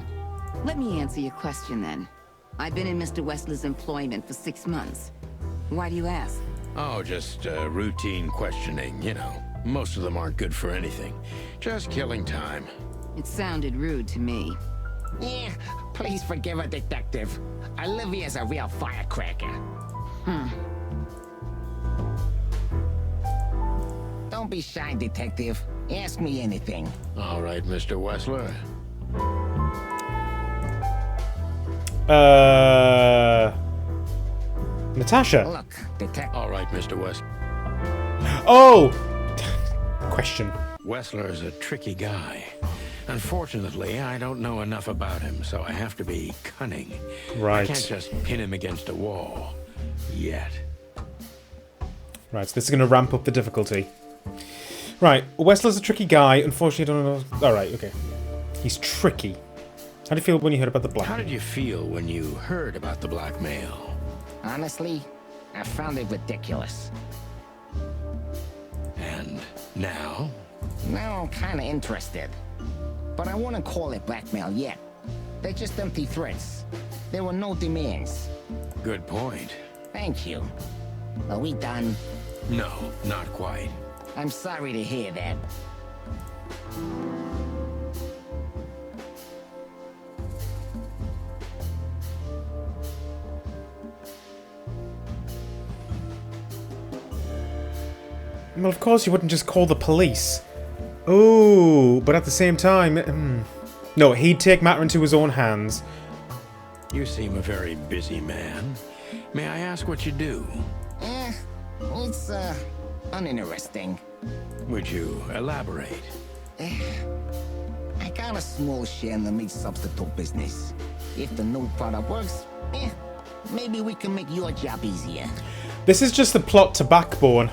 Let me answer your question then. I've been in Mr. Wessler's employment for 6 months. Why do you ask? Oh, just routine questioning, you know. Most of them aren't good for anything. Just killing time. It sounded rude to me. Yeah, please forgive her, Detective. Olivia's a real firecracker. Don't be shy, Detective. Ask me anything. All right, Mr. Wessler. Natasha. Look, Detective. All right, Mr. Wessler. Oh! Question. Wessler's a tricky guy. Unfortunately, I don't know enough about him, so I have to be cunning. Right. I can't just pin him against a wall. Yet. Right, so this is going to ramp up the difficulty. Right, Wessler's a tricky guy. Unfortunately, I don't know. Alright, okay. He's tricky. How do you feel when you heard about the blackmail? How did you feel when you heard about the blackmail? Honestly, I found it ridiculous. And now? Now I'm kind of interested. But I wouldn't call it blackmail yet. They're just empty threats. There were no demands. Good point. Thank you. Are we done? No, not quite. I'm sorry to hear that. Well, of course you wouldn't just call the police. Oh, but at the same time... No, he'd take matter into his own hands. You seem a very busy man. May I ask what you do? It's, uninteresting. Would you elaborate? I got a small share in the meat substitute business. If the new product works, maybe we can make your job easier. This is just the plot to Backbone.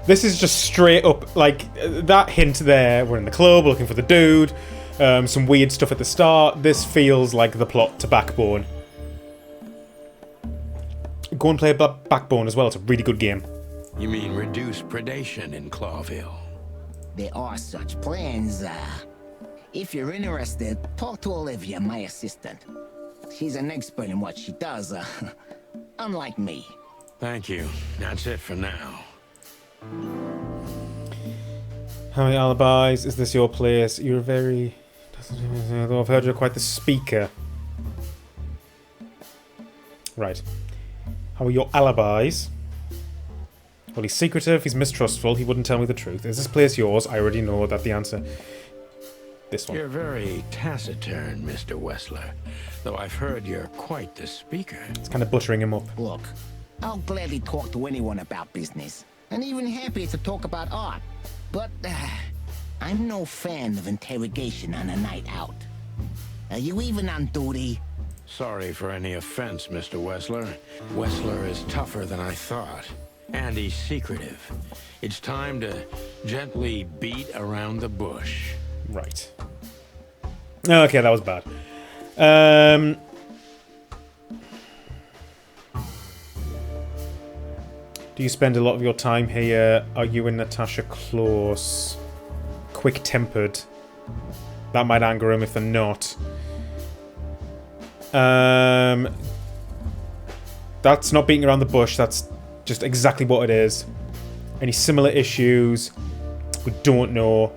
This is just straight up, like, that hint there. We're in the club, looking for the dude. Some weird stuff at the start. This feels like the plot to Backbone. Go and play Backbone as well. It's a really good game. You mean reduce predation in Clawville? There are such plans. If you're interested, talk to Olivia, my assistant. She's an expert in what she does, unlike me. Thank you. That's it for now. How many alibis? Is this your place? You're very... Though I've heard you're quite the speaker. Right. How are your alibis? Well, he's secretive, he's mistrustful, he wouldn't tell me the truth. Is this place yours? I already know that the answer... This one. You're very taciturn, Mr. Wessler. Though I've heard you're quite the speaker. It's kind of buttering him up. Look, I'll gladly talk to anyone about business. And even happier to talk about art. But, I'm no fan of interrogation on a night out. Are you even on duty? Sorry for any offense, Mr. Wessler. Wessler is tougher than I thought. And he's secretive. It's time to gently beat around the bush. Right. Okay, that was bad. Do you spend a lot of your time here? Are you and Natasha close? Quick-tempered. That might anger him if they're not. That's not beating around the bush. That's just exactly what it is. Any similar issues? We don't know.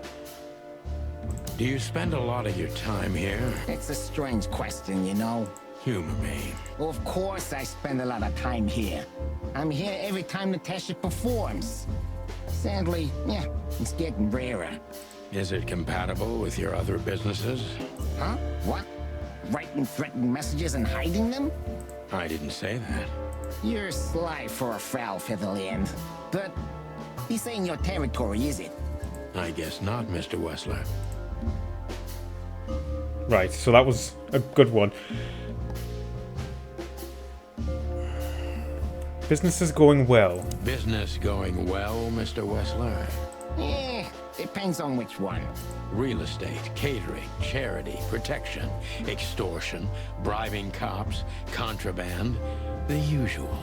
Do you spend a lot of your time here? It's a strange question, you know. Humor me. Well, of course I spend a lot of time here. I'm here every time Natasha performs. Sadly, yeah, it's getting rarer. Is it compatible with your other businesses? Huh? What? Writing threatening messages and hiding them? I didn't say that. You're sly for a foul, Featherland. But this ain't your territory, is it? I guess not, Mr. Wessler. Right, so that was a good one. Business is going well. Business going well, Mr. Wessler? Depends on which one. Real estate, catering, charity, protection, extortion, bribing cops, contraband, the usual.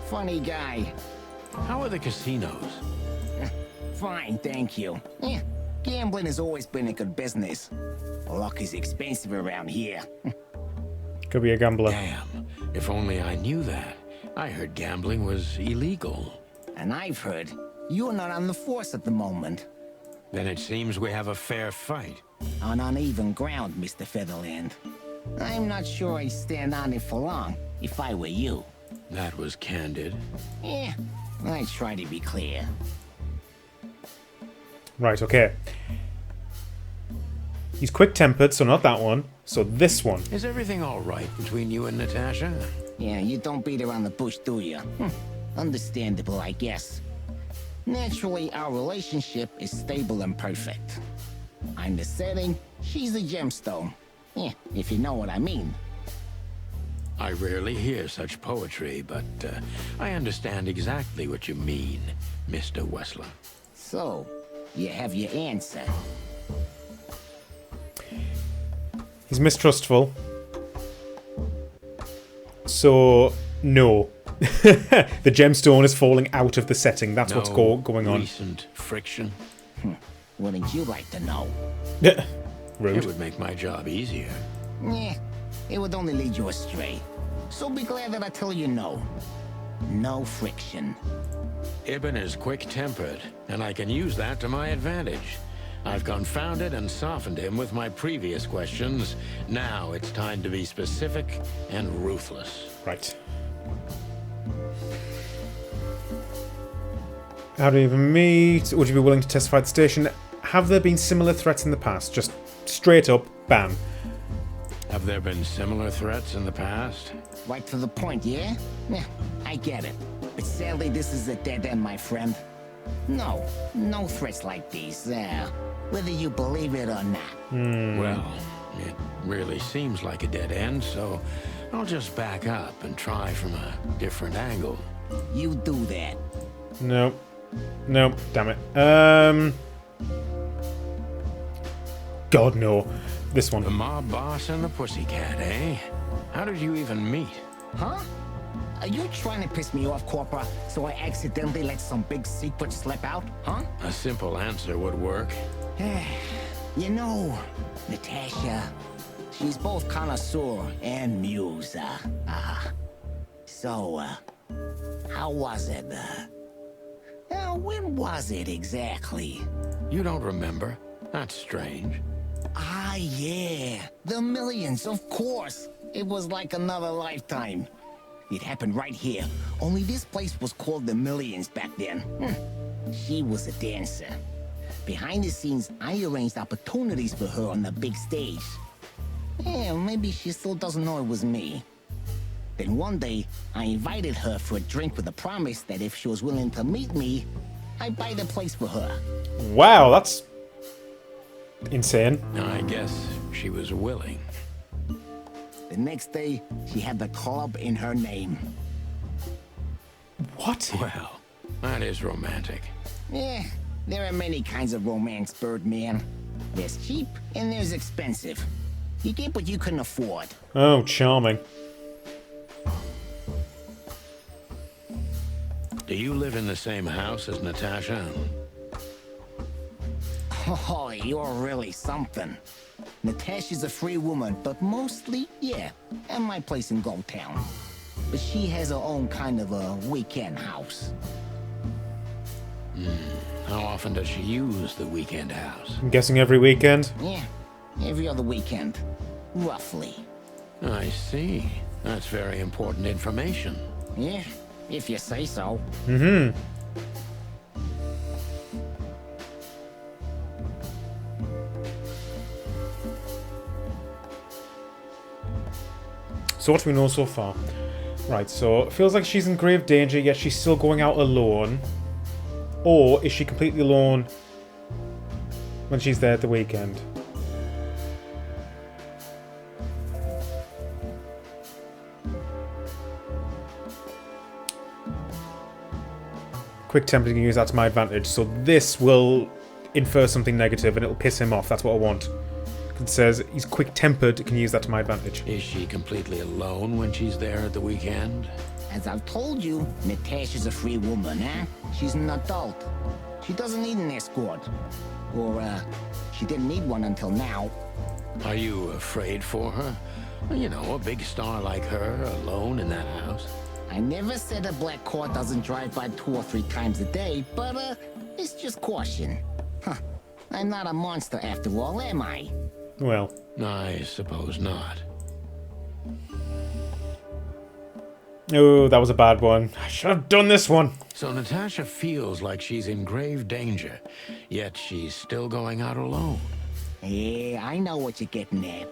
Funny guy. How are the casinos? Fine, thank you. Gambling has always been a good business. Luck is expensive around here. Could be a gambler. Damn, if only I knew that. I heard gambling was illegal. And I've heard you're not on the force at the moment. Then it seems we have a fair fight. On uneven ground, Mr. Featherland. I'm not sure I'd stand on it for long, if I were you. That was candid. I try to be clear. Right, okay. He's quick-tempered, so not that one. So this one. Is everything all right between you and Natasha? Yeah, you don't beat around the bush, do you? Understandable, I guess. Naturally, our relationship is stable and perfect. I'm the setting, she's the gemstone. If you know what I mean. I rarely hear such poetry, but I understand exactly what you mean, Mr. Wessler. So, you have your answer. He's mistrustful. So, no. The gemstone is falling out of the setting. That's what's going on. Recent friction? Wouldn't you like to know? Rude. It would make my job easier. It would only lead you astray. So be glad that I tell you no. No friction. Ibn is quick-tempered, and I can use that to my advantage. I've confounded and softened him with my previous questions. Now it's time to be specific and ruthless. Right. How do you even meet? Would you be willing to testify at the station? Have there been similar threats in the past? Just straight up, bam. Have there been similar threats in the past? Right to the point, yeah? I get it. But sadly, this is a dead end, my friend. No threats like these, whether you believe it or not. Well, it really seems like a dead end, so I'll just back up and try from a different angle. You do that. No, damn it. God, no. This one. The mob boss and the pussycat, eh? How did you even meet? Huh? Are you trying to piss me off, Corpora, so I accidentally let some big secret slip out, huh? A simple answer would work. You know, Natasha, she's both connoisseur and muse. So, how was it? When was it exactly? You don't remember? That's strange. Yeah. The millions, of course. It was like another lifetime. It happened right here. Only this place was called the Millions back then. She was a dancer. Behind the scenes, I arranged opportunities for her on the big stage. Maybe she still doesn't know it was me. Then one day, I invited her for a drink with a promise that if she was willing to meet me, I'd buy the place for her. Wow, that's insane. I guess she was willing. The next day, she had the club in her name. What? Well, that is romantic. There are many kinds of romance, Birdman. There's cheap and there's expensive. You get what you can afford. Oh, charming. Do you live in the same house as Natasha? Oh, you're really something. Natasha's a free woman, but mostly, yeah, at my place in Gold Town. But she has her own kind of a weekend house. How often does she use the weekend house? I'm guessing every weekend. Yeah, every other weekend, roughly. I see. That's very important information. Yeah, if you say so. So what do we know so far? Right, so it feels like she's in grave danger, yet she's still going out alone. Or is she completely alone when she's there at the weekend? Quick temper can use that to my advantage, so this will infer something negative and it'll piss him off. That's what I want. It says he's quick-tempered, can use that to my advantage. Is she completely alone when she's there at the weekend? As I've told you, Natasha's a free woman, eh? She's an adult. She doesn't need an escort. Or, she didn't need one until now. Are you afraid for her? Well, you know, a big star like her, alone in that house. I never said a black car doesn't drive by 2 or 3 times a day, but, it's just caution. Huh. I'm not a monster after all, am I? Well, I suppose not. oh, that was a bad one. I should have done this one. So Natasha feels like she's in grave danger, yet she's still going out alone. Yeah, I know what you're getting at,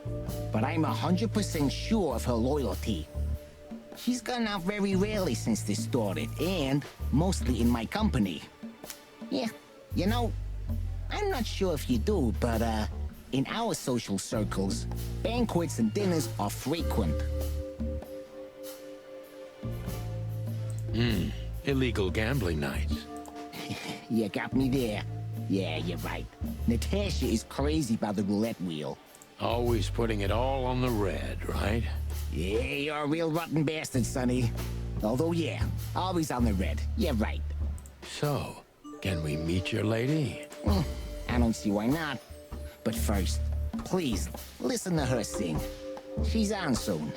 but I'm 100% sure of her loyalty. She's gone out very rarely since this started, and mostly in my company. Yeah, you know, I'm not sure if you do, but, in our social circles, banquets and dinners are frequent. Illegal gambling nights. You got me there. Yeah, you're right. Natasha is crazy about the roulette wheel. Always putting it all on the red, right? Yeah, you're a real rotten bastard, Sonny. Although, yeah, always on the red. You're right. So, can we meet your lady? I don't see why not. But first, please, listen to her sing. She's on soon.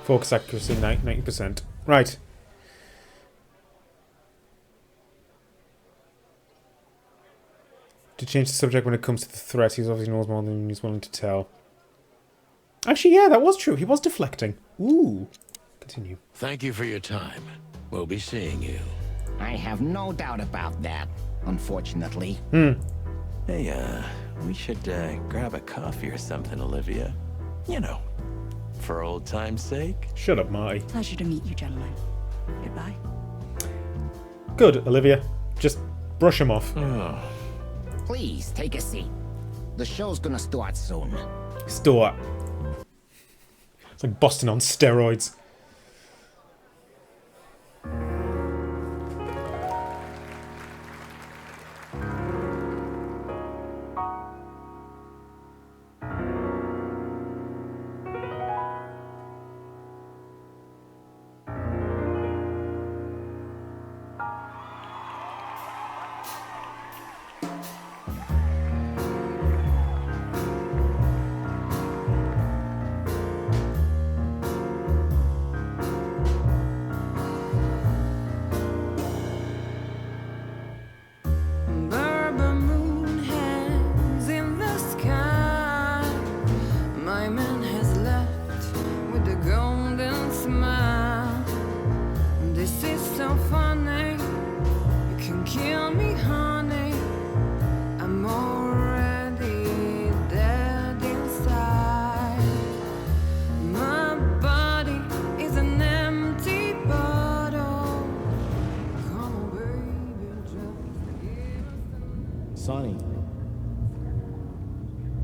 Focus accuracy 90%. Right. To change the subject when it comes to the threat, he obviously knows more than he's willing to tell. Actually, yeah, that was true. He was deflecting. Ooh. Continue. Thank you for your time. We'll be seeing you. I have no doubt about that, unfortunately. Hey, we should grab a coffee or something, Olivia. You know, for old time's sake. Shut up, Marty. Pleasure to meet you, gentlemen. Goodbye. Good, Olivia. Just brush him off. Please, take a seat. The show's gonna start soon. Start. It's like Boston on steroids.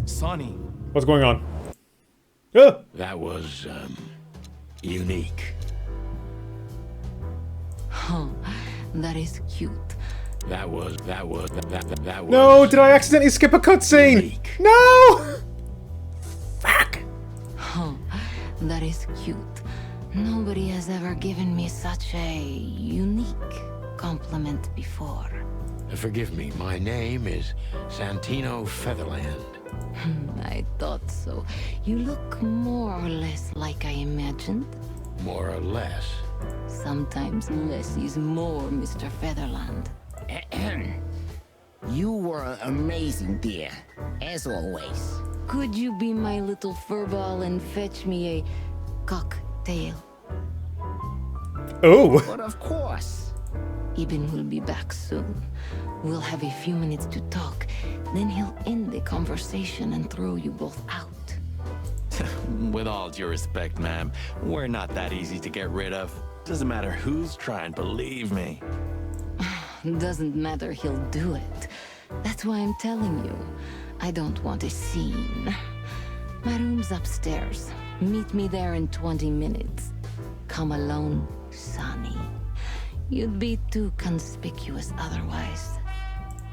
Sonny. What's going on? Ah! That was, unique. Oh, that is cute. That was. No, did I accidentally skip a cutscene? Unique. No! Fuck! Oh, that is cute. Nobody has ever given me such a unique compliment before. Forgive me, my name is Santino Featherland. I thought so. You look more or less like I imagined. More or less. Sometimes less is more, Mr. Featherland. You were amazing, dear. As always. Could you be my little furball and fetch me a cocktail? Oh! But of course. Ibn will be back soon. We'll have a few minutes to talk. Then he'll end the conversation and throw you both out. With all due respect, ma'am, we're not that easy to get rid of. Doesn't matter who's trying, believe me. Doesn't matter, he'll do it. That's why I'm telling you. I don't want a scene. My room's upstairs. Meet me there in 20 minutes. Come alone, Sonny. You'd be too conspicuous otherwise.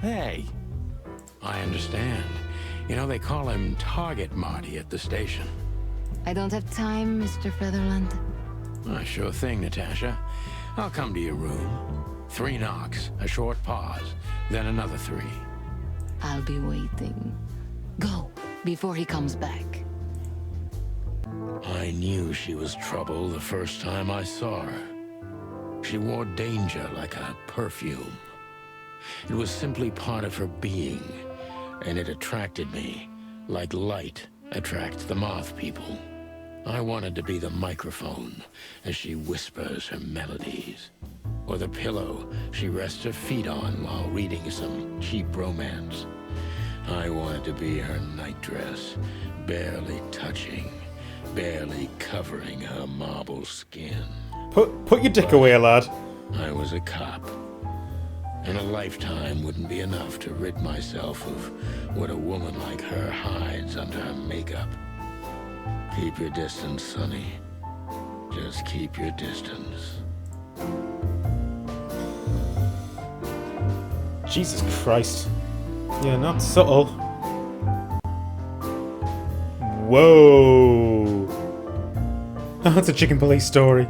Hey. I understand. You know, they call him Target Marty at the station. I don't have time, Mr. Featherland. Sure thing, Natasha. I'll come to your room. 3 knocks, a short pause, then another 3. I'll be waiting. Go, before he comes back. I knew she was trouble the first time I saw her. She wore danger like a perfume. It was simply part of her being, and it attracted me, like light attracts the moth people. I wanted to be the microphone as she whispers her melodies, or the pillow she rests her feet on while reading some cheap romance. I wanted to be her nightdress, barely touching, barely covering her marble skin. Put your dick away, lad. I was a cop, and a lifetime wouldn't be enough to rid myself of what a woman like her hides under her makeup. Keep your distance, Sonny. Just keep your distance. Jesus Christ. You're not subtle. Whoa. That's a chicken police story.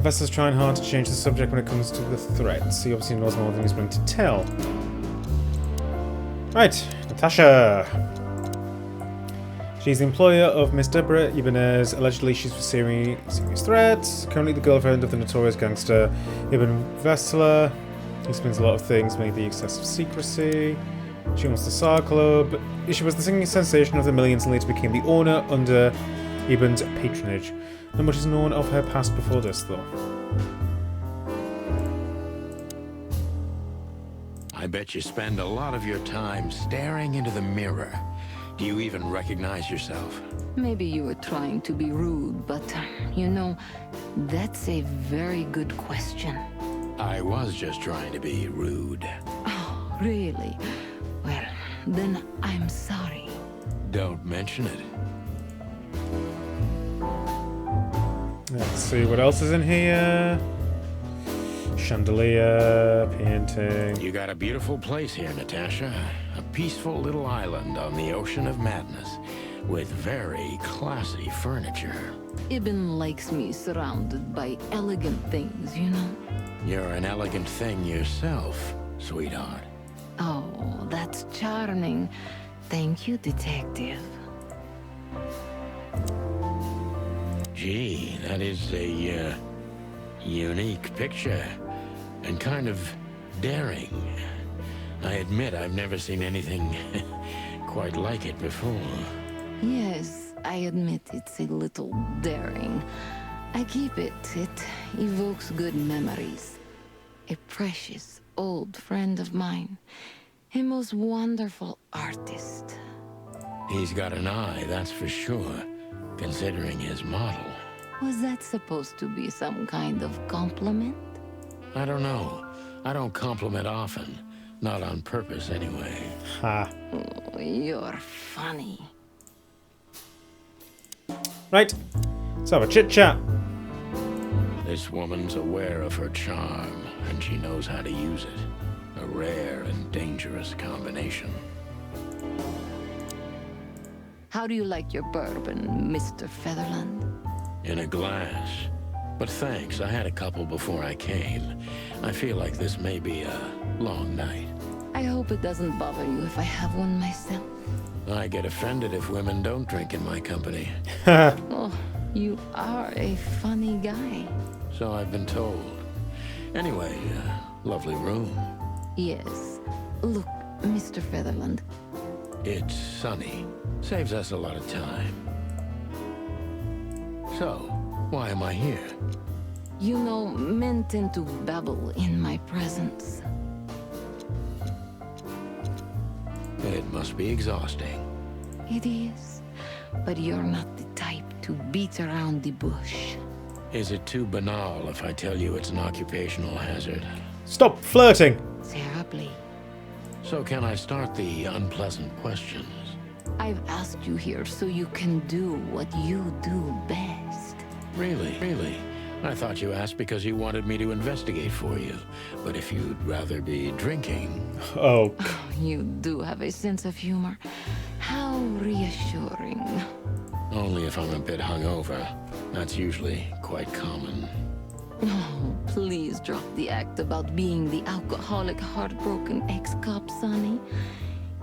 Vessel's trying hard to change the subject when it comes to the threats. He obviously knows more than he's willing to tell. Right, Natasha. She's the employer of Miss Deborah Ibanez. Allegedly, she's receiving serious threats. Currently the girlfriend of the notorious gangster Ibn Vesla. He explains a lot of things, mainly the excessive secrecy. She owns the SAR Club. She was the singing sensation of the millions and later became the owner under Ibn's patronage. Not much is known of her past before this, though. I bet you spend a lot of your time staring into the mirror. Do you even recognize yourself? Maybe you were trying to be rude, but, you know, that's a very good question. I was just trying to be rude. Oh, really? Well, then I'm sorry. Don't mention it. Let's see what else is in here. Chandelier, painting. You got a beautiful place here, Natasha. A peaceful little island on the ocean of madness, with very classy furniture. Ibn likes me surrounded by elegant things, you know? You're an elegant thing yourself, sweetheart. Oh, that's charming. Thank you, detective. Gee, that is a, unique picture. And kind of daring. I admit I've never seen anything quite like it before. Yes, I admit it's a little daring. I keep it. It evokes good memories. A precious old friend of mine. A most wonderful artist. He's got an eye, that's for sure, considering his model. Was that supposed to be some kind of compliment? I don't know. I don't compliment often. Not on purpose, anyway. Ha. Oh, you're funny. Right. Let's have a chit-chat. This woman's aware of her charm, and she knows how to use it. A rare and dangerous combination. How do you like your bourbon, Mr. Featherland? In a glass. But thanks, I had a couple before I came. I feel like this may be a long night. I hope it doesn't bother you if I have one myself. I get offended if women don't drink in my company. Oh, you are a funny guy. So I've been told. Anyway, lovely room. Yes. Look, Mr. Featherland. It's sunny. Saves us a lot of time. So, why am I here? You know, men tend to babble in my presence. It must be exhausting. It is, but you're not the type to beat around the bush. Is it too banal if I tell you it's an occupational hazard? Stop flirting! Terribly. So can I start the unpleasant questions? I've asked you here so you can do what you do best. Really? Really? I thought you asked because you wanted me to investigate for you. But if you'd rather be drinking... Oh. You do have a sense of humor. How reassuring. Only if I'm a bit hungover. That's usually quite common. Oh, please drop the act about being the alcoholic, heartbroken ex-cop, Sonny.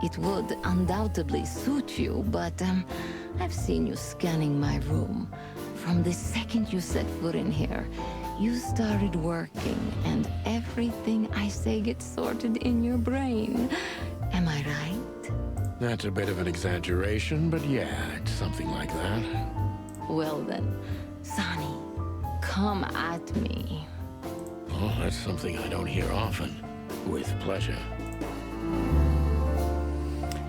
It would undoubtedly suit you, but I've seen you scanning my room. From the second you set foot in here, you started working, and everything I say gets sorted in your brain. Am I right? That's a bit of an exaggeration, but yeah, it's something like that. Well then, Sonny, come at me. Oh, that's something I don't hear often. With pleasure.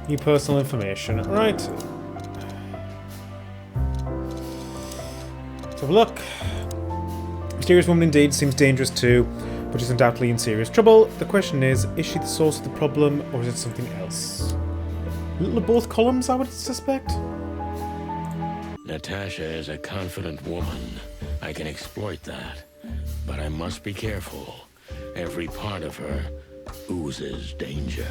New personal information. Right. Let's have a look. Mysterious woman indeed, seems dangerous too, but is undoubtedly in serious trouble. The question is she the source of the problem, or is it something else? A little of both columns, I would suspect. Natasha is a confident woman. I can exploit that. But I must be careful. Every part of her oozes danger.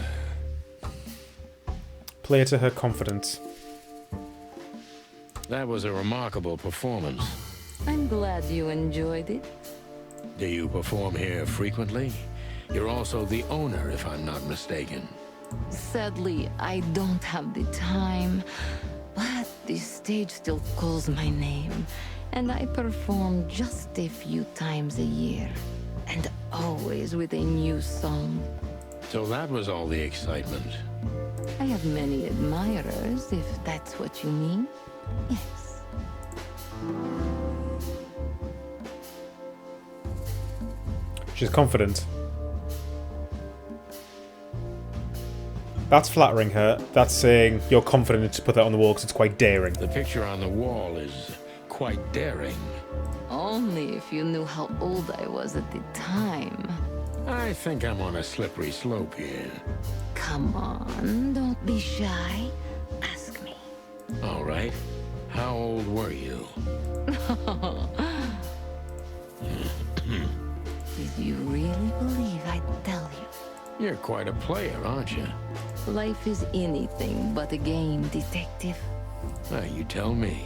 Play to her confidence. That was a remarkable performance. I'm glad you enjoyed it. Do you perform here frequently? You're also the owner, if I'm not mistaken. Sadly, I don't have the time, but the stage still calls my name, and I perform just a few times a year, and always with a new song. So that was all the excitement. I have many admirers, if that's what you mean. Yes. She's confident. That's flattering her. That's saying you're confident to put that on the wall because it's quite daring. The picture on the wall is quite daring. Only if you knew how old I was at the time. I think I'm on a slippery slope here. Come on, don't be shy. Ask me. All right. How old were you? Did you really believe I'd tell you? You're quite a player, aren't you? Life is anything but a game, detective. You tell me.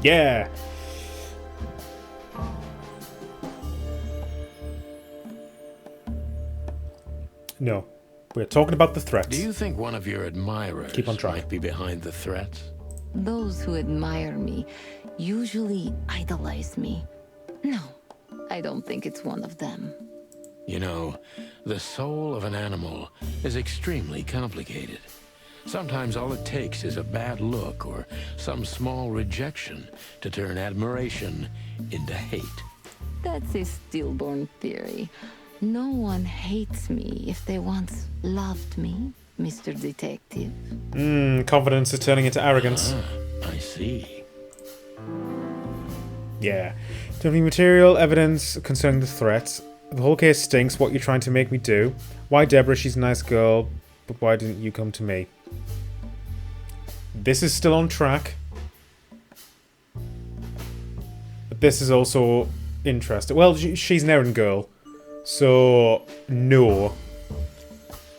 Yeah. No. We're talking about the threats. Do you think one of your admirers Keep on track. might be behind the threats? Those who admire me usually idolize me. No, I don't think it's one of them. You know, the soul of an animal is extremely complicated. Sometimes all it takes is a bad look or some small rejection to turn admiration into hate. That's a stillborn theory. No one hates me if they once loved me, Mr. Detective. Confidence is turning into arrogance. I see. Yeah. Do you have any material evidence concerning the threats? The whole case stinks. What you're trying to make me do? Why Deborah? She's a nice girl. But why didn't you come to me? This is still on track. But this is also interesting. Well, she's an errand girl. So, no.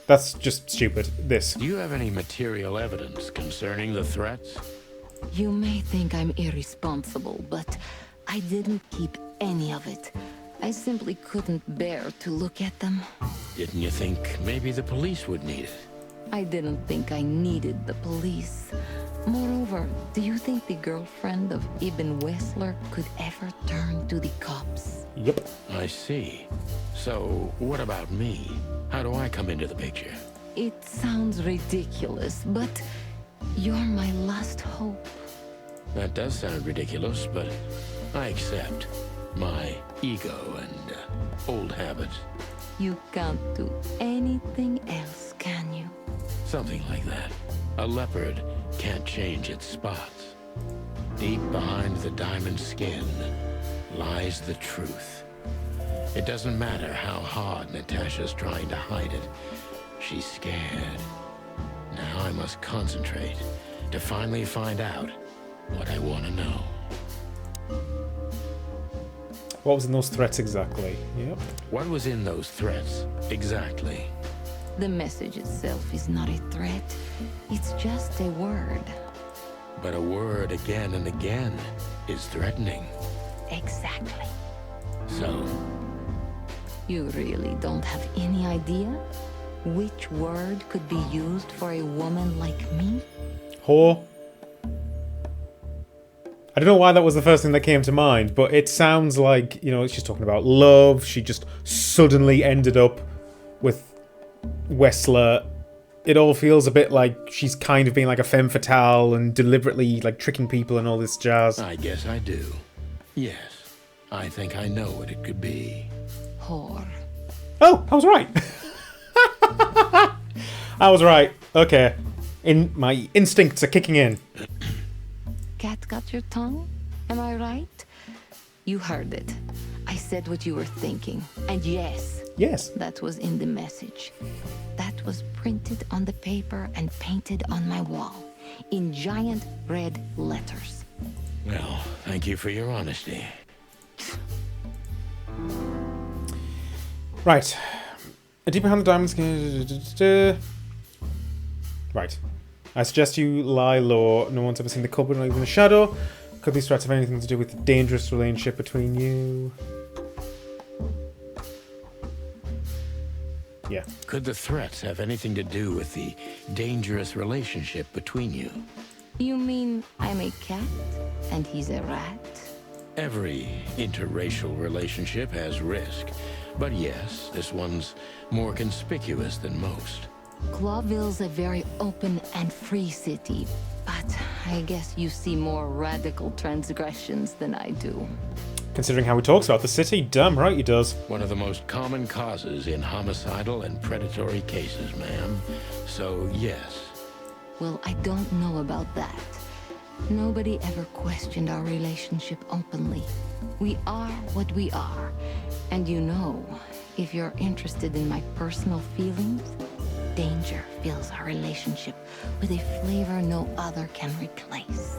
That's just stupid. This. Do you have any material evidence concerning the threats? You may think I'm irresponsible, but I didn't keep any of it. I simply couldn't bear to look at them. Didn't you think maybe the police would need it? I didn't think I needed the police. Moreover, do you think the girlfriend of Ibn Wessler could ever turn to the cops? Yep. I see. So, what about me? How do I come into the picture? It sounds ridiculous, but you're my last hope. That does sound ridiculous, but I accept. My ego and old habits. You can't do anything else can you? Something like that. A leopard can't change its spots. Deep behind the diamond skin lies the truth. It doesn't matter how hard Natasha's trying to hide it. She's scared. Now I must concentrate to finally find out what I want to know. What was in those threats exactly? Yep. What was in those threats exactly? The message itself is not a threat. It's just a word. But a word again and again is threatening. Exactly. So, You really don't have any idea which word could be used for a woman like me? Whore. I don't know why that was the first thing that came to mind, but it sounds like, you know, she's talking about love. She just suddenly ended up with Wessler. It all feels a bit like she's kind of being like a femme fatale and deliberately like tricking people and all this jazz. I guess I do. Yes, I think I know what it could be. Whore. Oh, I was right. I was right. Okay. My instincts are kicking in. Cat got your tongue? Am I right? You heard it. I said what you were thinking. And yes. Yes. That was in the message. That was printed on the paper and painted on my wall. In giant red letters. Well, thank you for your honesty. Right. A deep behind the diamond skin. Right. I suggest you lie low. No one's ever seen the cupboard, not even a shadow. Could these threats have anything to do with the dangerous relationship between you? Yeah. Could the threats have anything to do with the dangerous relationship between you? You mean I'm a cat and he's a rat? Every interracial relationship has risk. But yes, this one's more conspicuous than most. Clawville's a very open and free city, but I guess you see more radical transgressions than I do. Considering how he talks about the city, damn right he does. One of the most common causes in homicidal and predatory cases, ma'am. So, yes. Well, I don't know about that. Nobody ever questioned our relationship openly. We are what we are. And you know, if you're interested in my personal feelings, danger fills our relationship with a flavor no other can replace.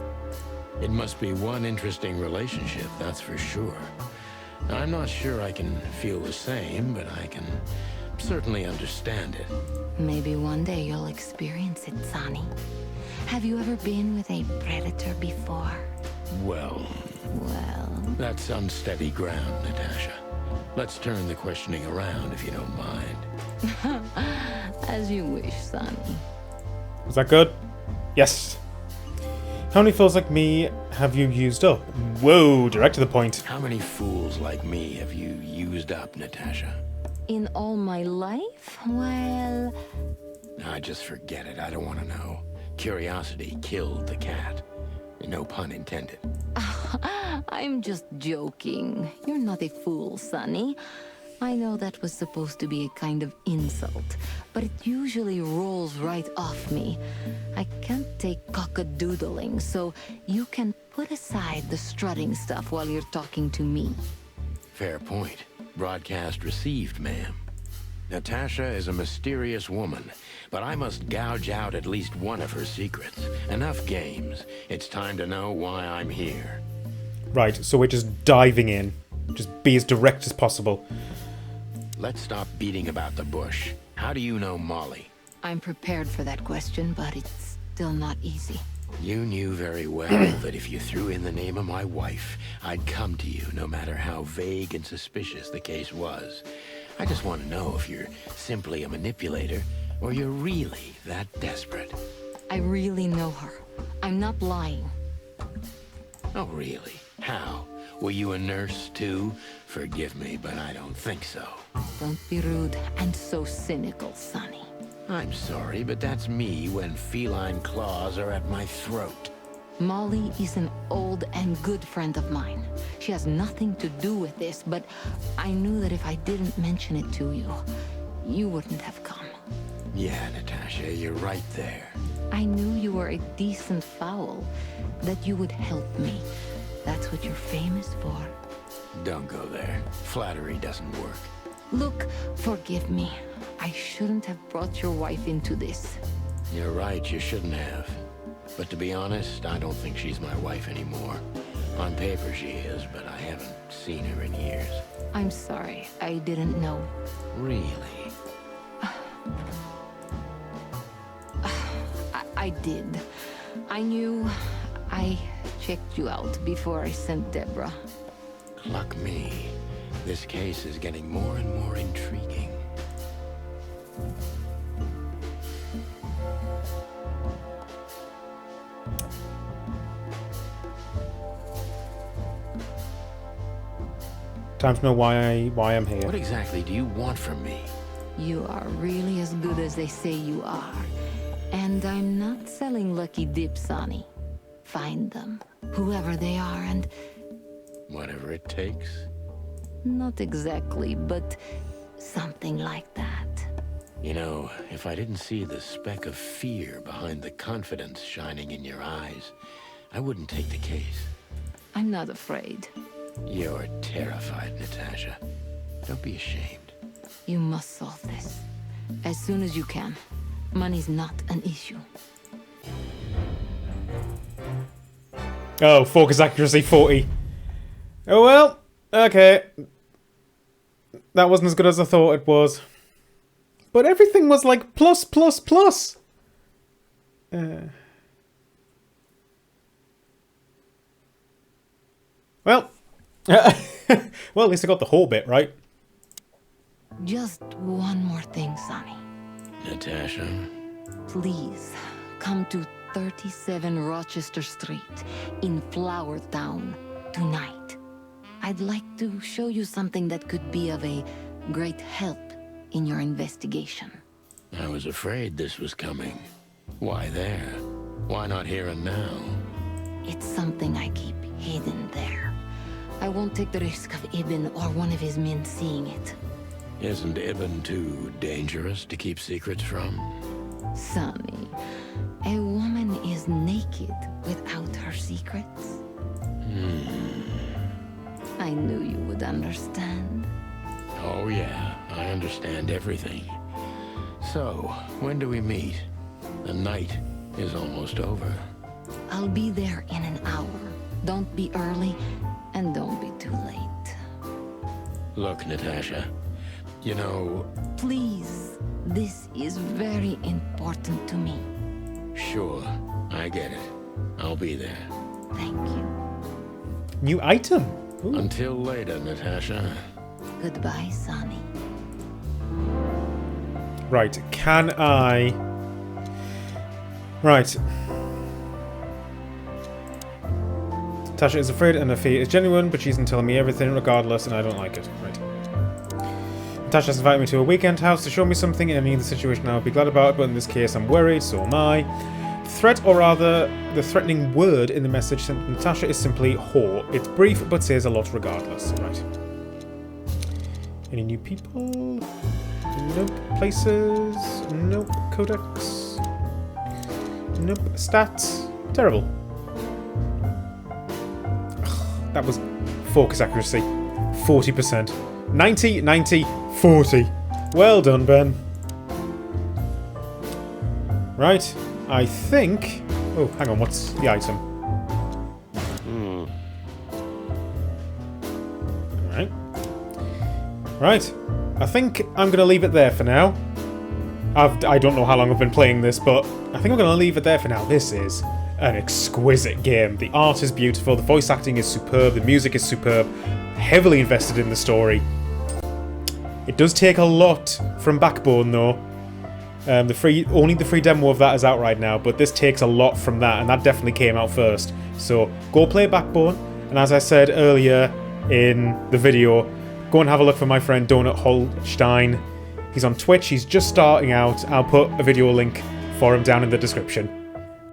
It must be one interesting relationship, that's for sure. I'm not sure I can feel the same, but I can certainly understand it. Maybe one day you'll experience it, Sonny. Have you ever been with a predator before? Well, that's unsteady ground, Natasha. Let's turn the questioning around, if you don't mind. As you wish, Sonny. Was that good? Yes. How many fools like me have you used up? Whoa, direct to the point. How many fools like me have you used up, Natasha? In all my life? Well... I just forget it. I don't want to know. Curiosity killed the cat. No pun intended. I'm just joking. You're not a fool, Sonny. I know that was supposed to be a kind of insult, but it usually rolls right off me. I can't take cock-a-doodling, so you can put aside the strutting stuff while you're talking to me. Fair point. Broadcast received, ma'am. Natasha is a mysterious woman, but I must gouge out at least one of her secrets. Enough games. It's time to know why I'm here. Right, so we're just diving in. Just be as direct as possible. Let's stop beating about the bush. How do you know Molly? I'm prepared for that question, but it's still not easy. You knew very well that if you threw in the name of my wife, I'd come to you no matter how vague and suspicious the case was. I just want to know if you're simply a manipulator or you're really that desperate. I really know her. I'm not lying. Oh, really? How? Were you a nurse, too? Forgive me, but I don't think so. Don't be rude and so cynical, Sonny. I'm sorry, but that's me when feline claws are at my throat. Molly is an old and good friend of mine. She has nothing to do with this, but I knew that if I didn't mention it to you, you wouldn't have come. Yeah, Natasha, you're right there. I knew you were a decent fowl, that you would help me. That's what you're famous for. Don't go there. Flattery doesn't work. Look, forgive me. I shouldn't have brought your wife into this. You're right, you shouldn't have. But to be honest, I don't think she's my wife anymore. On paper she is, but I haven't seen her in years. I'm sorry, I didn't know. Really? I did. I knew. I checked you out before I sent Deborah. Luck me. This case is getting more and more intriguing. Time to know why I'm here. What exactly do you want from me? You are really as good as they say you are. And I'm not selling lucky dips, Sonny. Find them, whoever they are, and... Whatever it takes. Not exactly, but something like that. You know, if I didn't see the speck of fear behind the confidence shining in your eyes, I wouldn't take the case. I'm not afraid. You're terrified, Natasha. Don't be ashamed. You must solve this. As soon as you can. Money's not an issue. Oh, focus accuracy 40. Oh well, okay. That wasn't as good as I thought it was. But everything was like plus, plus, plus. Well. Well, at least I got the whole bit, right? Just one more thing, Sonny. Natasha? Please, come to 37 Rochester Street in Flower Town tonight. I'd like to show you something that could be of a great help in your investigation. I was afraid this was coming. Why there? Why not here and now? It's something I keep hidden there. I won't take the risk of Ibn or one of his men seeing it. Isn't Ibn too dangerous to keep secrets from? Sonny, a woman is naked without her secrets. I knew you would understand. Oh yeah, I understand everything. So, when do we meet? The night is almost over. I'll be there in an hour. Don't be early, and don't be too late. Look, Natasha, you know... Please, this is very important to me. Sure, I get it. I'll be there. Thank you. New item. Ooh. Until later, Natasha. Goodbye, Sonny. Right, can I... Right. Tasha is afraid and her fear is genuine, but she isn't telling me everything regardless, and I don't like it. Right. Tasha's invited me to a weekend house to show me something in any other situation I would be glad about, but in this case I'm worried, so am I. Threat, or rather, the threatening word in the message sent to Natasha is simply whore. It's brief, but says a lot regardless. Right. Any new people? Nope. Places? Nope. Codex? Nope. Stats? Terrible. Ugh, that was focus accuracy. 40%. 90, 90, 40. Well done, Ben. Right. I think... Oh, hang on. What's the item? Alright. Right. I think I'm going to leave it there for now. I don't know how long I've been playing this, but I think I'm going to leave it there for now. This is an exquisite game. The art is beautiful, the voice acting is superb, the music is superb, heavily invested in the story. It does take a lot from Backbone, though. Only the free demo of that is out right now, but this takes a lot from that, and that definitely came out first. So go play Backbone, and as I said earlier in the video, go and have a look for my friend Donut Holstein. He's on Twitch, he's just starting out. I'll put a video link for him down in the description.